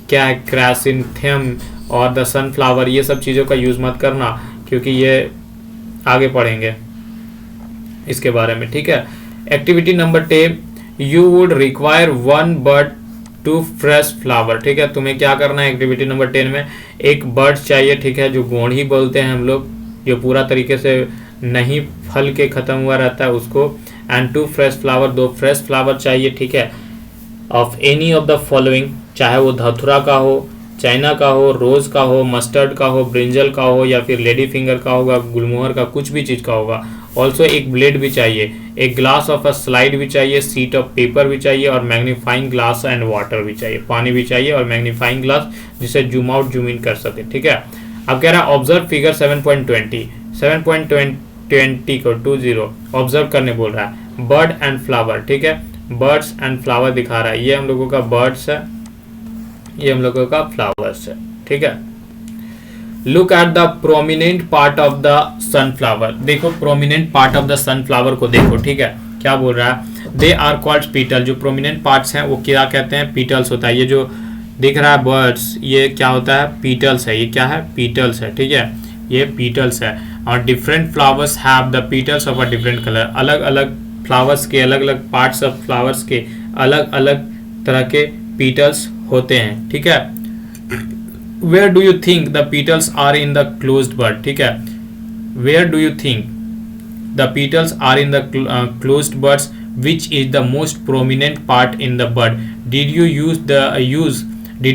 क्या है, क्रासिनथेम और द सनफ्लावर, ये सब चीज़ों का यूज़ मत करना, क्योंकि ये आगे पढ़ेंगे इसके बारे में, ठीक है। Activity number 10, you would require 1 bird two fresh flower, ठीक है, तुम्हें क्या करना है एक्टिविटी नंबर 10 में, एक बर्ड चाहिए, ठीक है, जो गोंड़ी बोलते हैं हम लोग, जो पूरा तरीके से नहीं फल के खत्म हुआ रहता है उसको, and 2 fresh flower, 2 fresh flower चाहिए, ठीक है, of any of the following, चाहे वो धतुरा का हो, चाइना का हो, रोज का हो, मस्टर्ड का हो, ब्रिंजल का हो, या फिर लेडी फिंगर का होगा, गुलमोहर का, कुछ भी चीज़ का होगा। ऑल्सो एक ब्लेड भी चाहिए, एक ग्लास ऑफ अ स्लाइड भी चाहिए, सीट ऑफ पेपर भी चाहिए, और मैग्नीफाइंग ग्लास एंड वाटर भी चाहिए, पानी भी चाहिए, और मैग्नीफाइंग ग्लास जिसे जूम आउट जूम इन कर सके, ठीक है। अब कह रहा है ऑब्जर्व फिगर 7.20 को 20 ऑब्जर्व करने बोल रहा है, बर्ड एंड फ्लावर, ठीक है, बर्ड्स एंड फ्लावर दिखा रहा है, ये हम लोगों का बर्ड्स है, ये हम लोगों का फ्लावर्स है, ठीक है। Look at the prominent part of the sunflower, देखो prominent part of the sunflower को देखो, ठीक है, क्या बोल रहा है, दे आर कॉल्ड पीटल, जो प्रोमिनेंट पार्ट्स हैं वो क्या कहते हैं, पीटल्स होता है। ये जो दिख रहा है बर्ड्स, ये क्या होता है, पीटल्स है, ये क्या है, पीटल्स है, ठीक है, ये पीटल्स है। और different flowers have the petals of a different colour, अलग अलग फ्लावर्स के, अलग अलग पार्ट्स ऑफ फ्लावर्स के अलग अलग तरह के पीटल्स होते हैं, ठीक है। Where do you think the petals are in the closed bud, ठीक है, where do you think the petals are in the closed buds, which is the most prominent part in the bud, did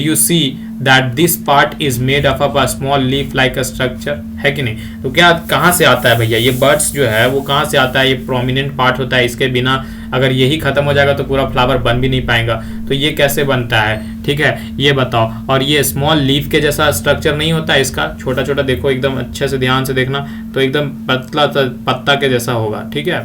you see that this part is made up of a small leaf like a structure, है कि नहीं। तो क्या कहाँ से आता है भैया, ये बर्ड्स जो है वो कहाँ से आता है, ये प्रोमिनेंट पार्ट होता है, इसके बिना अगर यही खत्म हो जाएगा तो पूरा फ्लावर बन भी नहीं पाएगा, तो ये कैसे बनता है, ठीक है, ये बताओ। और ये स्मॉल लीफ के जैसा स्ट्रक्चर नहीं होता है इसका, छोटा छोटा देखो, एकदम अच्छे से ध्यान से देखना, तो एकदम पतला पत्ता के जैसा होगा, ठीक है।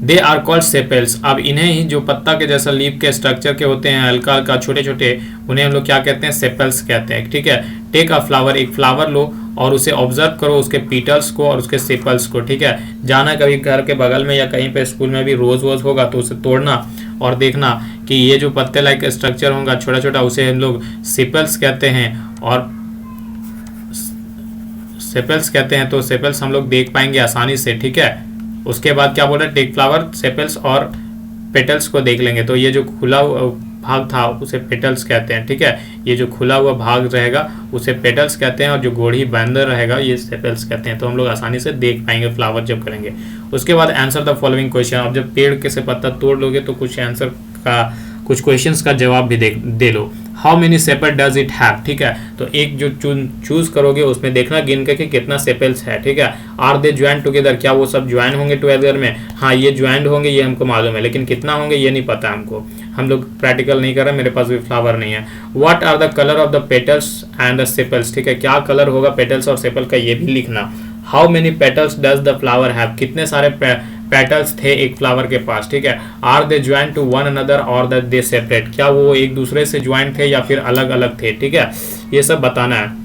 दे आर कॉल्ड सेपेल्स, अब इन्हें ही जो पत्ता के जैसा लीफ के स्ट्रक्चर के होते हैं, हल्का हल्का छोटे छोटे, उन्हें हम लोग क्या कहते हैं, सेपेल्स कहते हैं, ठीक है। टेक अ फ्लावर, एक फ्लावर लो, और उसे ऑब्जर्व करो, उसके पीटल्स को और उसके सेपल्स को, ठीक है। जाना कभी घर के बगल में या कहीं पे स्कूल में भी रोज वोज होगा तो उसे तोड़ना और देखना कि ये जो पत्ते लाइक स्ट्रक्चर होगा छोटा छोटा, उसे हम लोग सेपल्स कहते हैं। और सेपल्स कहते हैं, तो सेपल्स हम लोग देख पाएंगे आसानी से, ठीक है। उसके बाद क्या बोल रहे हैं, टेक फ्लावर सेपल्स और पेटल्स को देख लेंगे। तो ये जो खुला भाग था उसे पेटल्स कहते हैं, ठीक है। ये जो खुला हुआ भाग रहेगा उसे पेटल्स कहते हैं, और जो गोढ़ी बैंडर रहेगा ये सेपल्स कहते हैं। तो हम लोग आसानी से देख पाएंगे फ्लावर जब करेंगे। उसके बाद आंसर द फॉलोइंग क्वेश्चन। अब जब पेड़ के से पत्ता तोड़ लोगे तो कुछ आंसर का, कुछ क्वेश्चंस का जवाब भी दे लो। How many sepal does it have, ठीक है। तो एक जो चूज करोगे उसमें देखना गिन के कि कितना सेपल्स है, ठीक है। आर दे ज्वाइन टुगेदर, क्या वो सब ज्वाइन होंगे टुगेदर में? हाँ, ये ज्वाइंड होंगे, ये हमको मालूम है, लेकिन कितना होंगे ये नहीं पता हमको। हम लोग प्रैक्टिकल नहीं कर रहे, मेरे पास भी फ्लावर नहीं है। What are the colour of the petals and the sepals, ठीक है। क्या कलर होगा पेटल्स और सेपल का, ये भी लिखना। How many petals does the flower have, कितने सारे पेटल्स थे एक फ्लावर के पास, ठीक है। Are they join to one another or that they separate, क्या वो एक दूसरे से ज्वाइन थे या फिर अलग अलग थे, ठीक है। ये सब बताना है।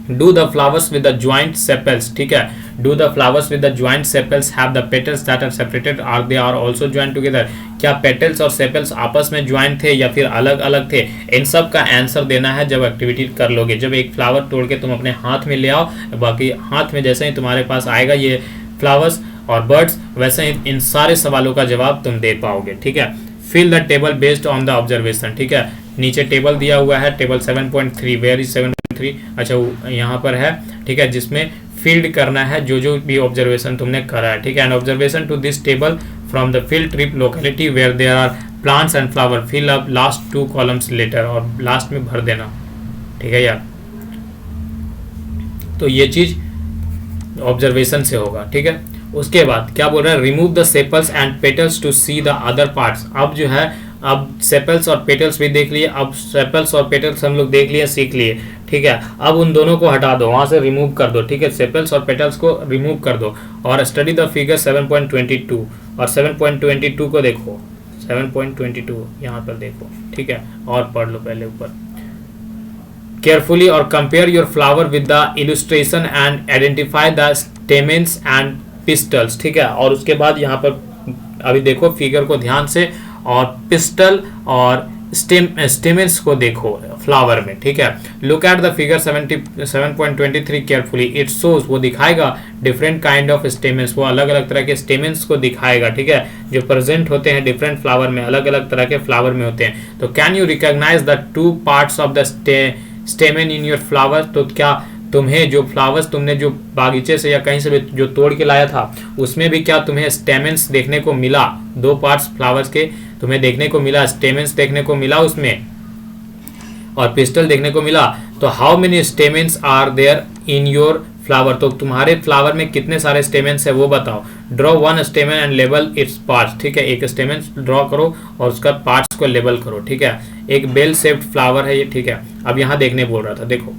Do the flowers with the joint sepals, ठीक है। Do the flowers with the joint sepals have the petals that are separated are they are also joint together, क्या पेटल्स और सेपल्स आपस में ज्वाइन थे या फिर अलग अलग थे? इन सब का आंसर देना है जब एक्टिविटी कर लोगे। जब एक फ्लावर तोड़ के तुम अपने हाथ में ले आओ, बाकी हाथ में जैसे ही तुम्हारे पास आएगा ये फ्लावर्स और बर्ड्स, वैसे ही इन सारे सवालों का जवाब तुम दे पाओगे, ठीक है। Fill the table based on the observation, ठीक है। नीचे टेबल दिया हुआ है, टेबल 7.3, वेयर इज 7.3, अच्छा यहाँ पर है, ठीक है, जिसमें फील्ड करना है जो जो भी ऑब्जर्वेशन तुमने करा है, ठीक है। And observation to this table from the field trip locality where there are plants and flower, fill up last 2 columns later, और लास्ट में भर देना, ठीक है यार। तो ये चीज ऑब्जर्वेशन से होगा, ठीक है। उसके बाद क्या बोल रहा है, remove the sepals and petals to see the other parts. अब जो है, अब सेपल्स और पेटल्स भी देख लिए, अब सेपल्स और पेटल्स हम लोग देख लिए, सीख लिए, ठीक है। अब उन दोनों को हटा दो, वहां से रिमूव कर दो, ठीक है। सेपल्स और पेटल्स को रिमूव कर दो और स्टडी द फिगर 7.22, और 7.22 को देखो, 7.22 यहाँ पर देखो, ठीक है, और पढ़ लो पहले ऊपर केयरफुली, और compare your flower with the illustration and identify the stamens and pistols, ठीक है। और उसके बाद यहाँ पर अभी देखो फिगर को ध्यान से, और पिस्टल और स्टेमेंस को देखो फ्लावर में, ठीक है। Look at the figure 7.23 carefully, it shows, वो दिखाएगा डिफरेंट काइंड ऑफ स्टेमेंस, वो अलग अलग तरह के स्टेमेंस को दिखाएगा, ठीक है, जो प्रेजेंट होते हैं डिफरेंट फ्लावर में, अलग अलग तरह के फ्लावर में होते हैं। तो can you recognise the 2 parts of the stamen in your flower, तो क्या तुम्हें जो फ्लावर्स तुमने जो बागीचे से या कहीं से भी जो तोड़ के लाया था उसमें भी क्या तुम्हें स्टेमेंस देखने को मिला? 2 पार्ट्स फ्लावर्स के तुम्हें देखने को मिला, स्टेमेंस देखने को मिला उसमें, और पिस्टल देखने को मिला। तो how many stamens are there in your flower, तो तुम्हारे फ्लावर में कितने सारे स्टेमेंस है वो बताओ। Draw 1 stamen and label its parts, ठीक है। एक स्टेमेन ड्रॉ करो और उसका पार्ट्स को लेबल करो, ठीक है। एक बेल शेप्ड फ्लावर है ये, ठीक है। अब यहाँ देखने बोल रहा था, देखो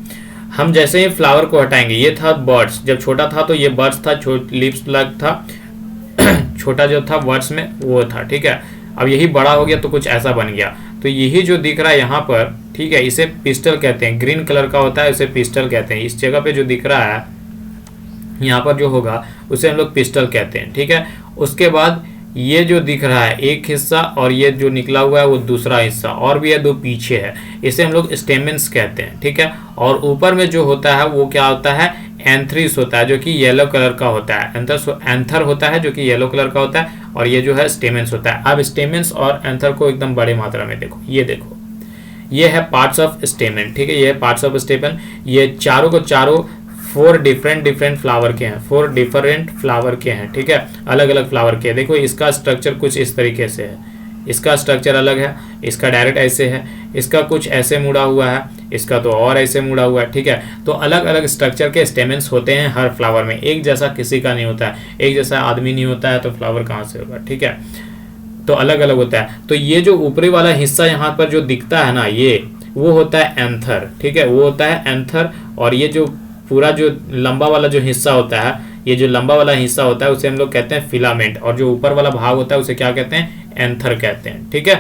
हम जैसे ही फ्लावर को हटाएंगे, ये था बर्ड्स, जब छोटा था तो ये बर्ड्स था, लीव्स लग था, छोटा जो था वर्ड्स में वो था, ठीक है। अब यही बड़ा हो गया तो कुछ ऐसा बन गया। तो यही जो दिख रहा है यहाँ पर, ठीक है, इसे पिस्टल कहते हैं, ग्रीन कलर का होता है, इसे पिस्टल कहते हैं। इस जगह पे जो दिख रहा है यहाँ पर जो होगा उसे हम लोग पिस्टल कहते हैं, ठीक है। उसके बाद ये जो दिख रहा है एक हिस्सा, और ये जो निकला हुआ है वो दूसरा हिस्सा, और भी है 2 पीछे है, इसे हम लोग स्टेमेंस कहते हैं, ठीक है। और ऊपर में जो होता है वो क्या होता है, एंथ्रिस होता है, जो कि येलो कलर का होता है, एंथर होता है जो कि येलो कलर का होता है, और ये जो है स्टेमेंस होता है। अब स्टेमेंस और एंथर को एकदम बड़े मात्रा में देखो, ये देखो, ये है पार्ट्स ऑफ स्टेमेन, ठीक है, ये है पार्ट्स ऑफ स्टेमेन। ये चारों को चारों 4 डिफरेंट फ्लावर के हैं, 4 डिफरेंट फ्लावर के हैं, ठीक है, अलग अलग फ्लावर के। देखो इसका स्ट्रक्चर कुछ इस तरीके से है, इसका स्ट्रक्चर अलग है, इसका डायरेक्ट ऐसे है, इसका कुछ ऐसे मुड़ा हुआ है, इसका तो और ऐसे मुड़ा हुआ है, ठीक है। तो अलग अलग स्ट्रक्चर के स्टेमेंस होते हैं हर फ्लावर में, एक जैसा किसी का नहीं होता है, एक जैसा आदमी नहीं होता है तो फ्लावर कहाँ से होगा, ठीक है। तो अलग अलग होता है। तो ये जो ऊपरी वाला हिस्सा यहाँ पर जो दिखता है ना, ये वो होता है एंथर, ठीक है, वो होता है एंथर। और ये जो पूरा जो लंबा वाला जो हिस्सा होता है, ये जो लंबा वाला हिस्सा होता है उसे हम लोग कहते हैं फिलामेंट, और जो ऊपर वाला भाग होता है उसे क्या कहते हैं, एंथर कहते हैं, ठीक है।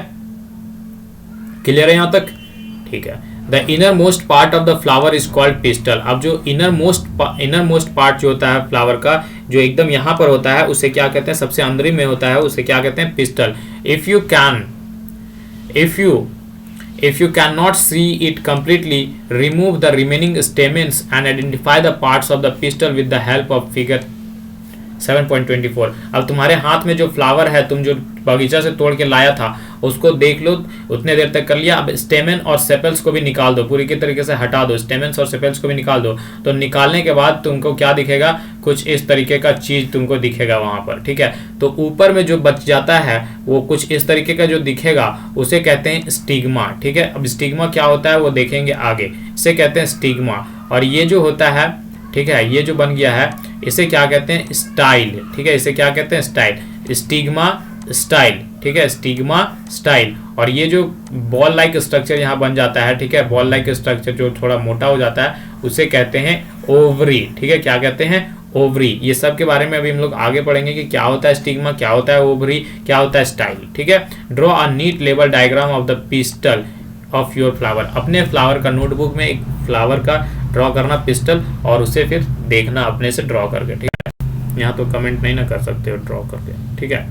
क्लियर है यहाँ तक? ठीक है। The inner most part of the flower is called pistol. अब जो इनर मोस्ट पार्ट जो होता है फ्लावर का, जो एकदम यहाँ पर होता है, उसे क्या कहते हैं, सबसे अंदर में होता है, उसे क्या कहते हैं, pistol. If you cannot see it completely, remove the remaining stamens and identify the parts of the pistil with the help of figure 7.24। अब तुम्हारे हाथ में जो फ्लावर है, तुम जो बगीचा से तोड़ के लाया था, उसको देख लो, उतने देर तक कर लिया। अब स्टेमन और सेपल्स को भी निकाल दो, पूरी की तरीके से हटा दो, स्टेमन्स और सेपल्स को भी निकाल दो। तो निकालने के बाद तुमको क्या दिखेगा, कुछ इस तरीके का चीज तुमको दिखेगा वहां पर, ठीक है। तो ऊपर में जो बच जाता है वो कुछ इस तरीके का जो दिखेगा, उसे कहते हैं स्टिग्मा, ठीक है। अब स्टिग्मा क्या होता है वो देखेंगे आगे, इसे कहते हैं स्टिग्मा। और ये जो होता है, ठीक है, ये जो बन गया है, इसे क्या कहते हैं, स्टाइल, ठीक है, इसे क्या कहते हैं, स्टाइल, स्टिग्मा स्टाइल, ठीक है, स्टिग्मा स्टाइल। और ये जो बॉल लाइक स्ट्रक्चर यहाँ बन जाता है, ठीक है, बॉल लाइक स्ट्रक्चर जो थोड़ा मोटा हो जाता है, उसे कहते हैं ओवरी, ठीक है, क्या कहते हैं, ओवरी। ये सब के बारे में अभी हम लोग आगे पढ़ेंगे कि क्या होता है स्टिग्मा, क्या होता है ओवरी, क्या होता है स्टाइल, ठीक है। ड्रॉ अ नीट लेवल diagram of the pistil of your flower. अपने फ्लावर का नोटबुक में एक फ्लावर का ड्रॉ करना पिस्टल, और उसे फिर देखना अपने से ड्रॉ करके, ठीक है। यहाँ तो कमेंट नहीं ना कर सकते हो ड्रॉ करके, ठीक है।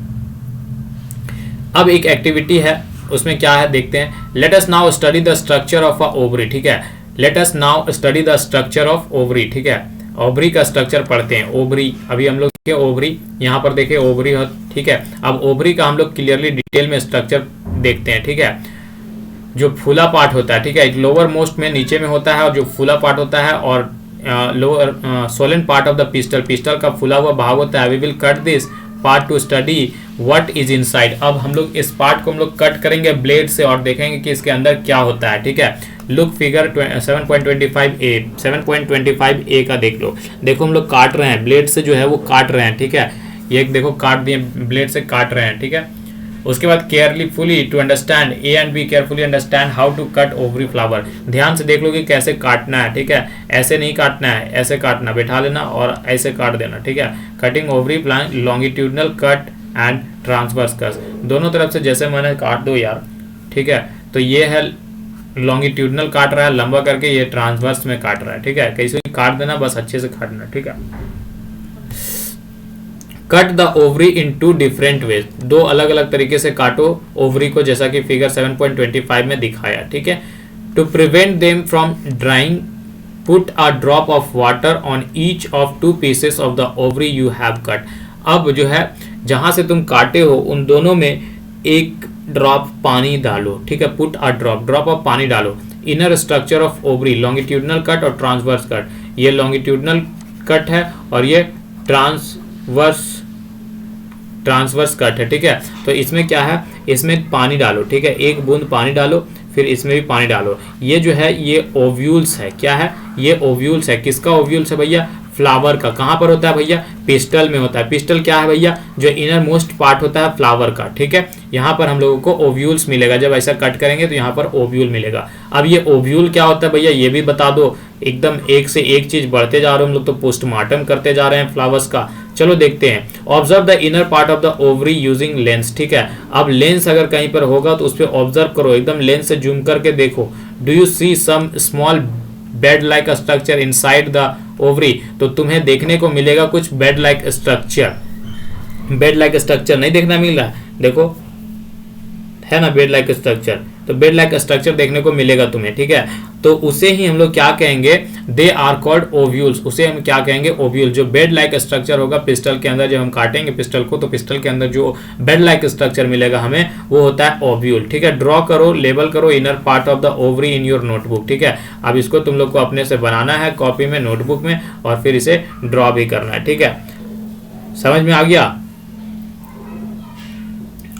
अब एक एक्टिविटी है, उसमें क्या है देखते हैं। Let us now study the structure of a ovary, ठीक है। Let us now study the structure of ovary, ठीक है। ओवरी का स्ट्रक्चर पढ़ते हैं। ओवरी, अभी हम लोग के ओवरी, यहाँ पर देखिए ओवरी, ठीक है। अब ओवरी का हम लोग क्लियरली डिटेल में स्ट्रक्चर देखते हैं, ठीक है। जो फूला पार्ट होता है, ठीक है, लोअर मोस्ट में नीचे में होता है, और जो फूला पार्ट होता है, और lower swollen part of the pistil, pistil का फूला हुआ भाग होता है। We will cut this part to study what is inside. अब हम लोग इस पार्ट को हम लोग कट करेंगे ब्लेड से और देखेंगे कि इसके अंदर क्या होता है, ठीक है। लुक फिगर 7.25a, 7.25a का देख लो। देखो हम लोग काट रहे हैं ब्लेड से, जो है वो काट रहे हैं, ठीक है। ये देखो काट दिए, ब्लेड से काट रहे हैं, ठीक है। उसके बाद carefully to understand, A and B carefully understand how to cut ovary flower. ध्यान से देख लो कि कैसे काटना है, ठीक है। ऐसे नहीं काटना है, ऐसे काटना, बैठा लेना और ऐसे काट देना, ठीक है। Cutting ovary plant, longitudinal cut and transverse cut, दोनों तरफ से जैसे मैंने काट दो यार, ठीक है। तो ये है लॉन्गिट्यूडनल काट रहा है लंबा करके, ये ट्रांसवर्स में काट रहा है, ठीक है। कैसे काट देना, बस अच्छे से काटना, ठीक है। Cut the ovary in two different ways, दो अलग अलग तरीके से काटो ओवरी को, जैसा कि फिगर 7.25 में दिखाया, ठीक है। To prevent them from drying, put a drop of water on each of two pieces of the ovary you have cut. अब जो है जहां से तुम काटे हो उन दोनों में एक ड्रॉप पानी डालो, ठीक है। पुट अ ड्रॉप ऑफ पानी डालो। Inner structure of ovary, longitudinal cut और ट्रांसवर्स कट। ये लॉन्गिट्यूडनल कट है और ये ट्रांसवर्स कट है, ठीक है। तो इसमें क्या है, इसमें पानी डालो, ठीक है, एक बूंद पानी डालो, फिर इसमें भी पानी डालो। ये जो है ये ओव्यूल्स है, क्या है, ये ओव्यूल्स है। किसका ओव्यूल्स है भैया, फ्लावर का। कहाँ पर होता है भैया, पिस्टल में होता है। पिस्टल क्या है भैया, जो इनर मोस्ट पार्ट होता है फ्लावर का, ठीक है। यहाँ पर हम लोगों को ओव्यूल्स मिलेगा, जब ऐसा कट करेंगे तो यहाँ पर ओव्यूल मिलेगा। अब ये ओव्यूल क्या होता है भैया, ये भी बता दो। एकदम एक से एक चीज बढ़ते जा रहे हो हम लोग, तो पोस्टमार्टम करते जा रहे हैं फ्लावर्स का। चलो देखते हैं। Observe the inner part of the ovary using lens, ठीक है। अब लेंस अगर कहीं पर होगा तो उस पर ऑब्जर्व करो, एकदम लेंस से जूम करके देखो। Do you see some small bead like structure inside the ovary, तो तुम्हें देखने को मिलेगा कुछ bead like structure. Bead like structure नहीं देखना मिल रहा है, देखो है ना बेड लाइक स्ट्रक्चर, तो बेड लाइक स्ट्रक्चर देखने को मिलेगा तुम्हें, ठीक है। तो उसे ही हम लोग क्या कहेंगे, दे आर कॉल्ड ओव्यूल्स, उसे हम क्या कहेंगे, ओव्यूल। जो बेड लाइक स्ट्रक्चर होगा पिस्टल के अंदर, जब हम काटेंगे पिस्टल को, तो पिस्टल के अंदर जो बेड लाइक स्ट्रक्चर मिलेगा हमें, वो होता है ओव्यूल, ठीक है। ड्रॉ करो, लेबल करो inner part of the ovary in your notebook, ठीक है। अब इसको तुम लोग को अपने से बनाना है कॉपी में, नोटबुक में, और फिर इसे ड्रॉ भी करना है, ठीक है। समझ में आ गया।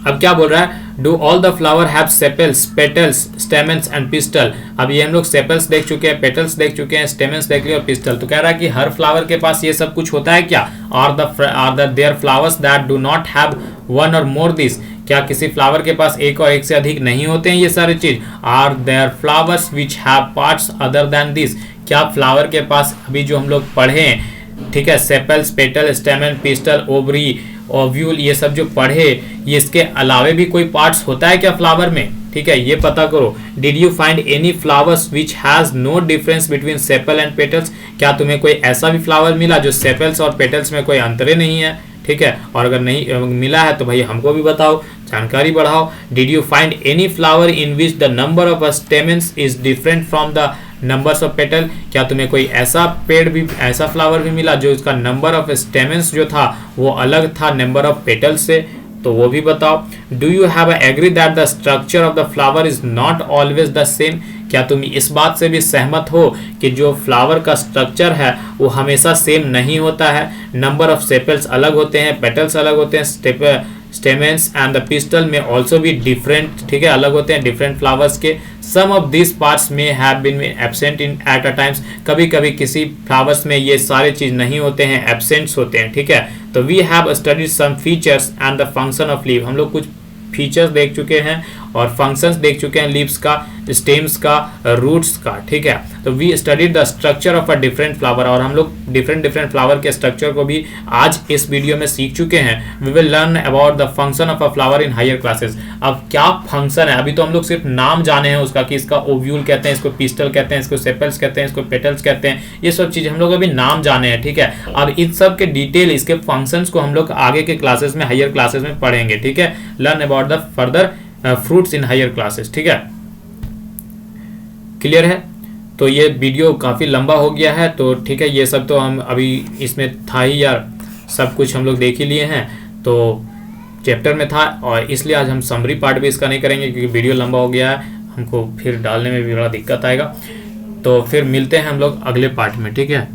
अब क्या बोल रहा है, do all the flower have sepals, petals, stamens and pistol. अब ये हम लोग सेपल्स देख चुके हैं, पेटल्स देख चुके हैं, स्टेमन्स देख लिए और पिस्टल। तो कह रहा है कि हर फ्लावर के पास ये सब कुछ होता है क्या, और there flowers that do not have one or more this, क्या किसी फ्लावर के पास एक और एक से अधिक नहीं होते हैं ये सारी चीज। Are there flowers which have parts other than this, क्या फ्लावर के पास अभी जो हम लोग पढ़े हैं, ठीक है, sepals, petal, स्टेमन, pistol, ovary, ovule, ये सब जो पढ़े, ये इसके अलावे भी कोई पार्ट्स होता है क्या फ्लावर में, ठीक है, ये पता करो। Did you find any flowers which has no difference between sepal and petals, क्या तुम्हें कोई ऐसा भी फ्लावर मिला जो सेपल्स और पेटल्स में कोई अंतर नहीं है, ठीक है, और अगर नहीं मिला है तो भाई हमको भी बताओ, जानकारी बढ़ाओ। Did you find any flower in which the number of stamens is different from the numbers of petal, क्या तुम्हें कोई ऐसा पेड़ भी, ऐसा फ्लावर भी मिला जो इसका नंबर ऑफ स्टेमेंस जो था वो अलग था नंबर ऑफ पेटल से, तो वो भी बताओ। Do you have agree that the structure of the flower is not always the same, क्या तुम इस बात से भी सहमत हो कि जो फ्लावर का स्ट्रक्चर है वो हमेशा सेम नहीं होता है, नंबर ऑफ सेपल्स अलग होते हैं, पेटल्स अलग होते हैं, स्टेमेंस एंड द पिस्टल में ऑल्सो भी डिफरेंट, ठीक है, अलग होते हैं डिफरेंट फ्लावर्स के। Some of this parts may have been absent in at a times, कभी कभी किसी फ्लावर्स में ये सारे चीज नहीं होते हैं, एब्सेंट्स होते हैं, ठीक है। तो we have studied some features and the function of leave, हम लोग कुछ फीचर्स देख चुके हैं और फंक्शंस देख चुके हैं, लीव्स का, स्टेम्स का, रूट्स का, ठीक है। तो we studied the structure of a different flower, और हम लोग डिफरेंट फ्लावर के स्ट्रक्चर को भी आज इस वीडियो में सीख चुके हैं। We will learn about the function of a flower in higher classes. अब क्या फंक्शन है, अभी तो हम लोग सिर्फ नाम जाने हैं उसका कि इसका ओव्यूल कहते हैं, इसको पिस्टल कहते हैं, इसको सेपल्स कहते हैं, इसको पेटल्स कहते हैं, ये सब चीज हम लोग अभी नाम जाने हैं, ठीक है। अब इन सब के डिटेल, इसके फंक्शंस को हम लोग आगे के क्लासेस में, हायर क्लासेस में पढ़ेंगे, ठीक है। Learn about the further fruits in higher classes, ठीक है, क्लियर है। तो ये वीडियो काफ़ी लंबा हो गया है, तो ठीक है, ये सब तो हम अभी इसमें था ही यार, सब कुछ हम लोग देख ही लिए हैं, तो चैप्टर में था, और इसलिए आज हम समरी पार्ट भी इसका नहीं करेंगे क्योंकि वीडियो लंबा हो गया है, हमको फिर डालने में भी बड़ा दिक्कत आएगा। तो फिर मिलते हैं हम लोग अगले पार्ट में, ठीक है।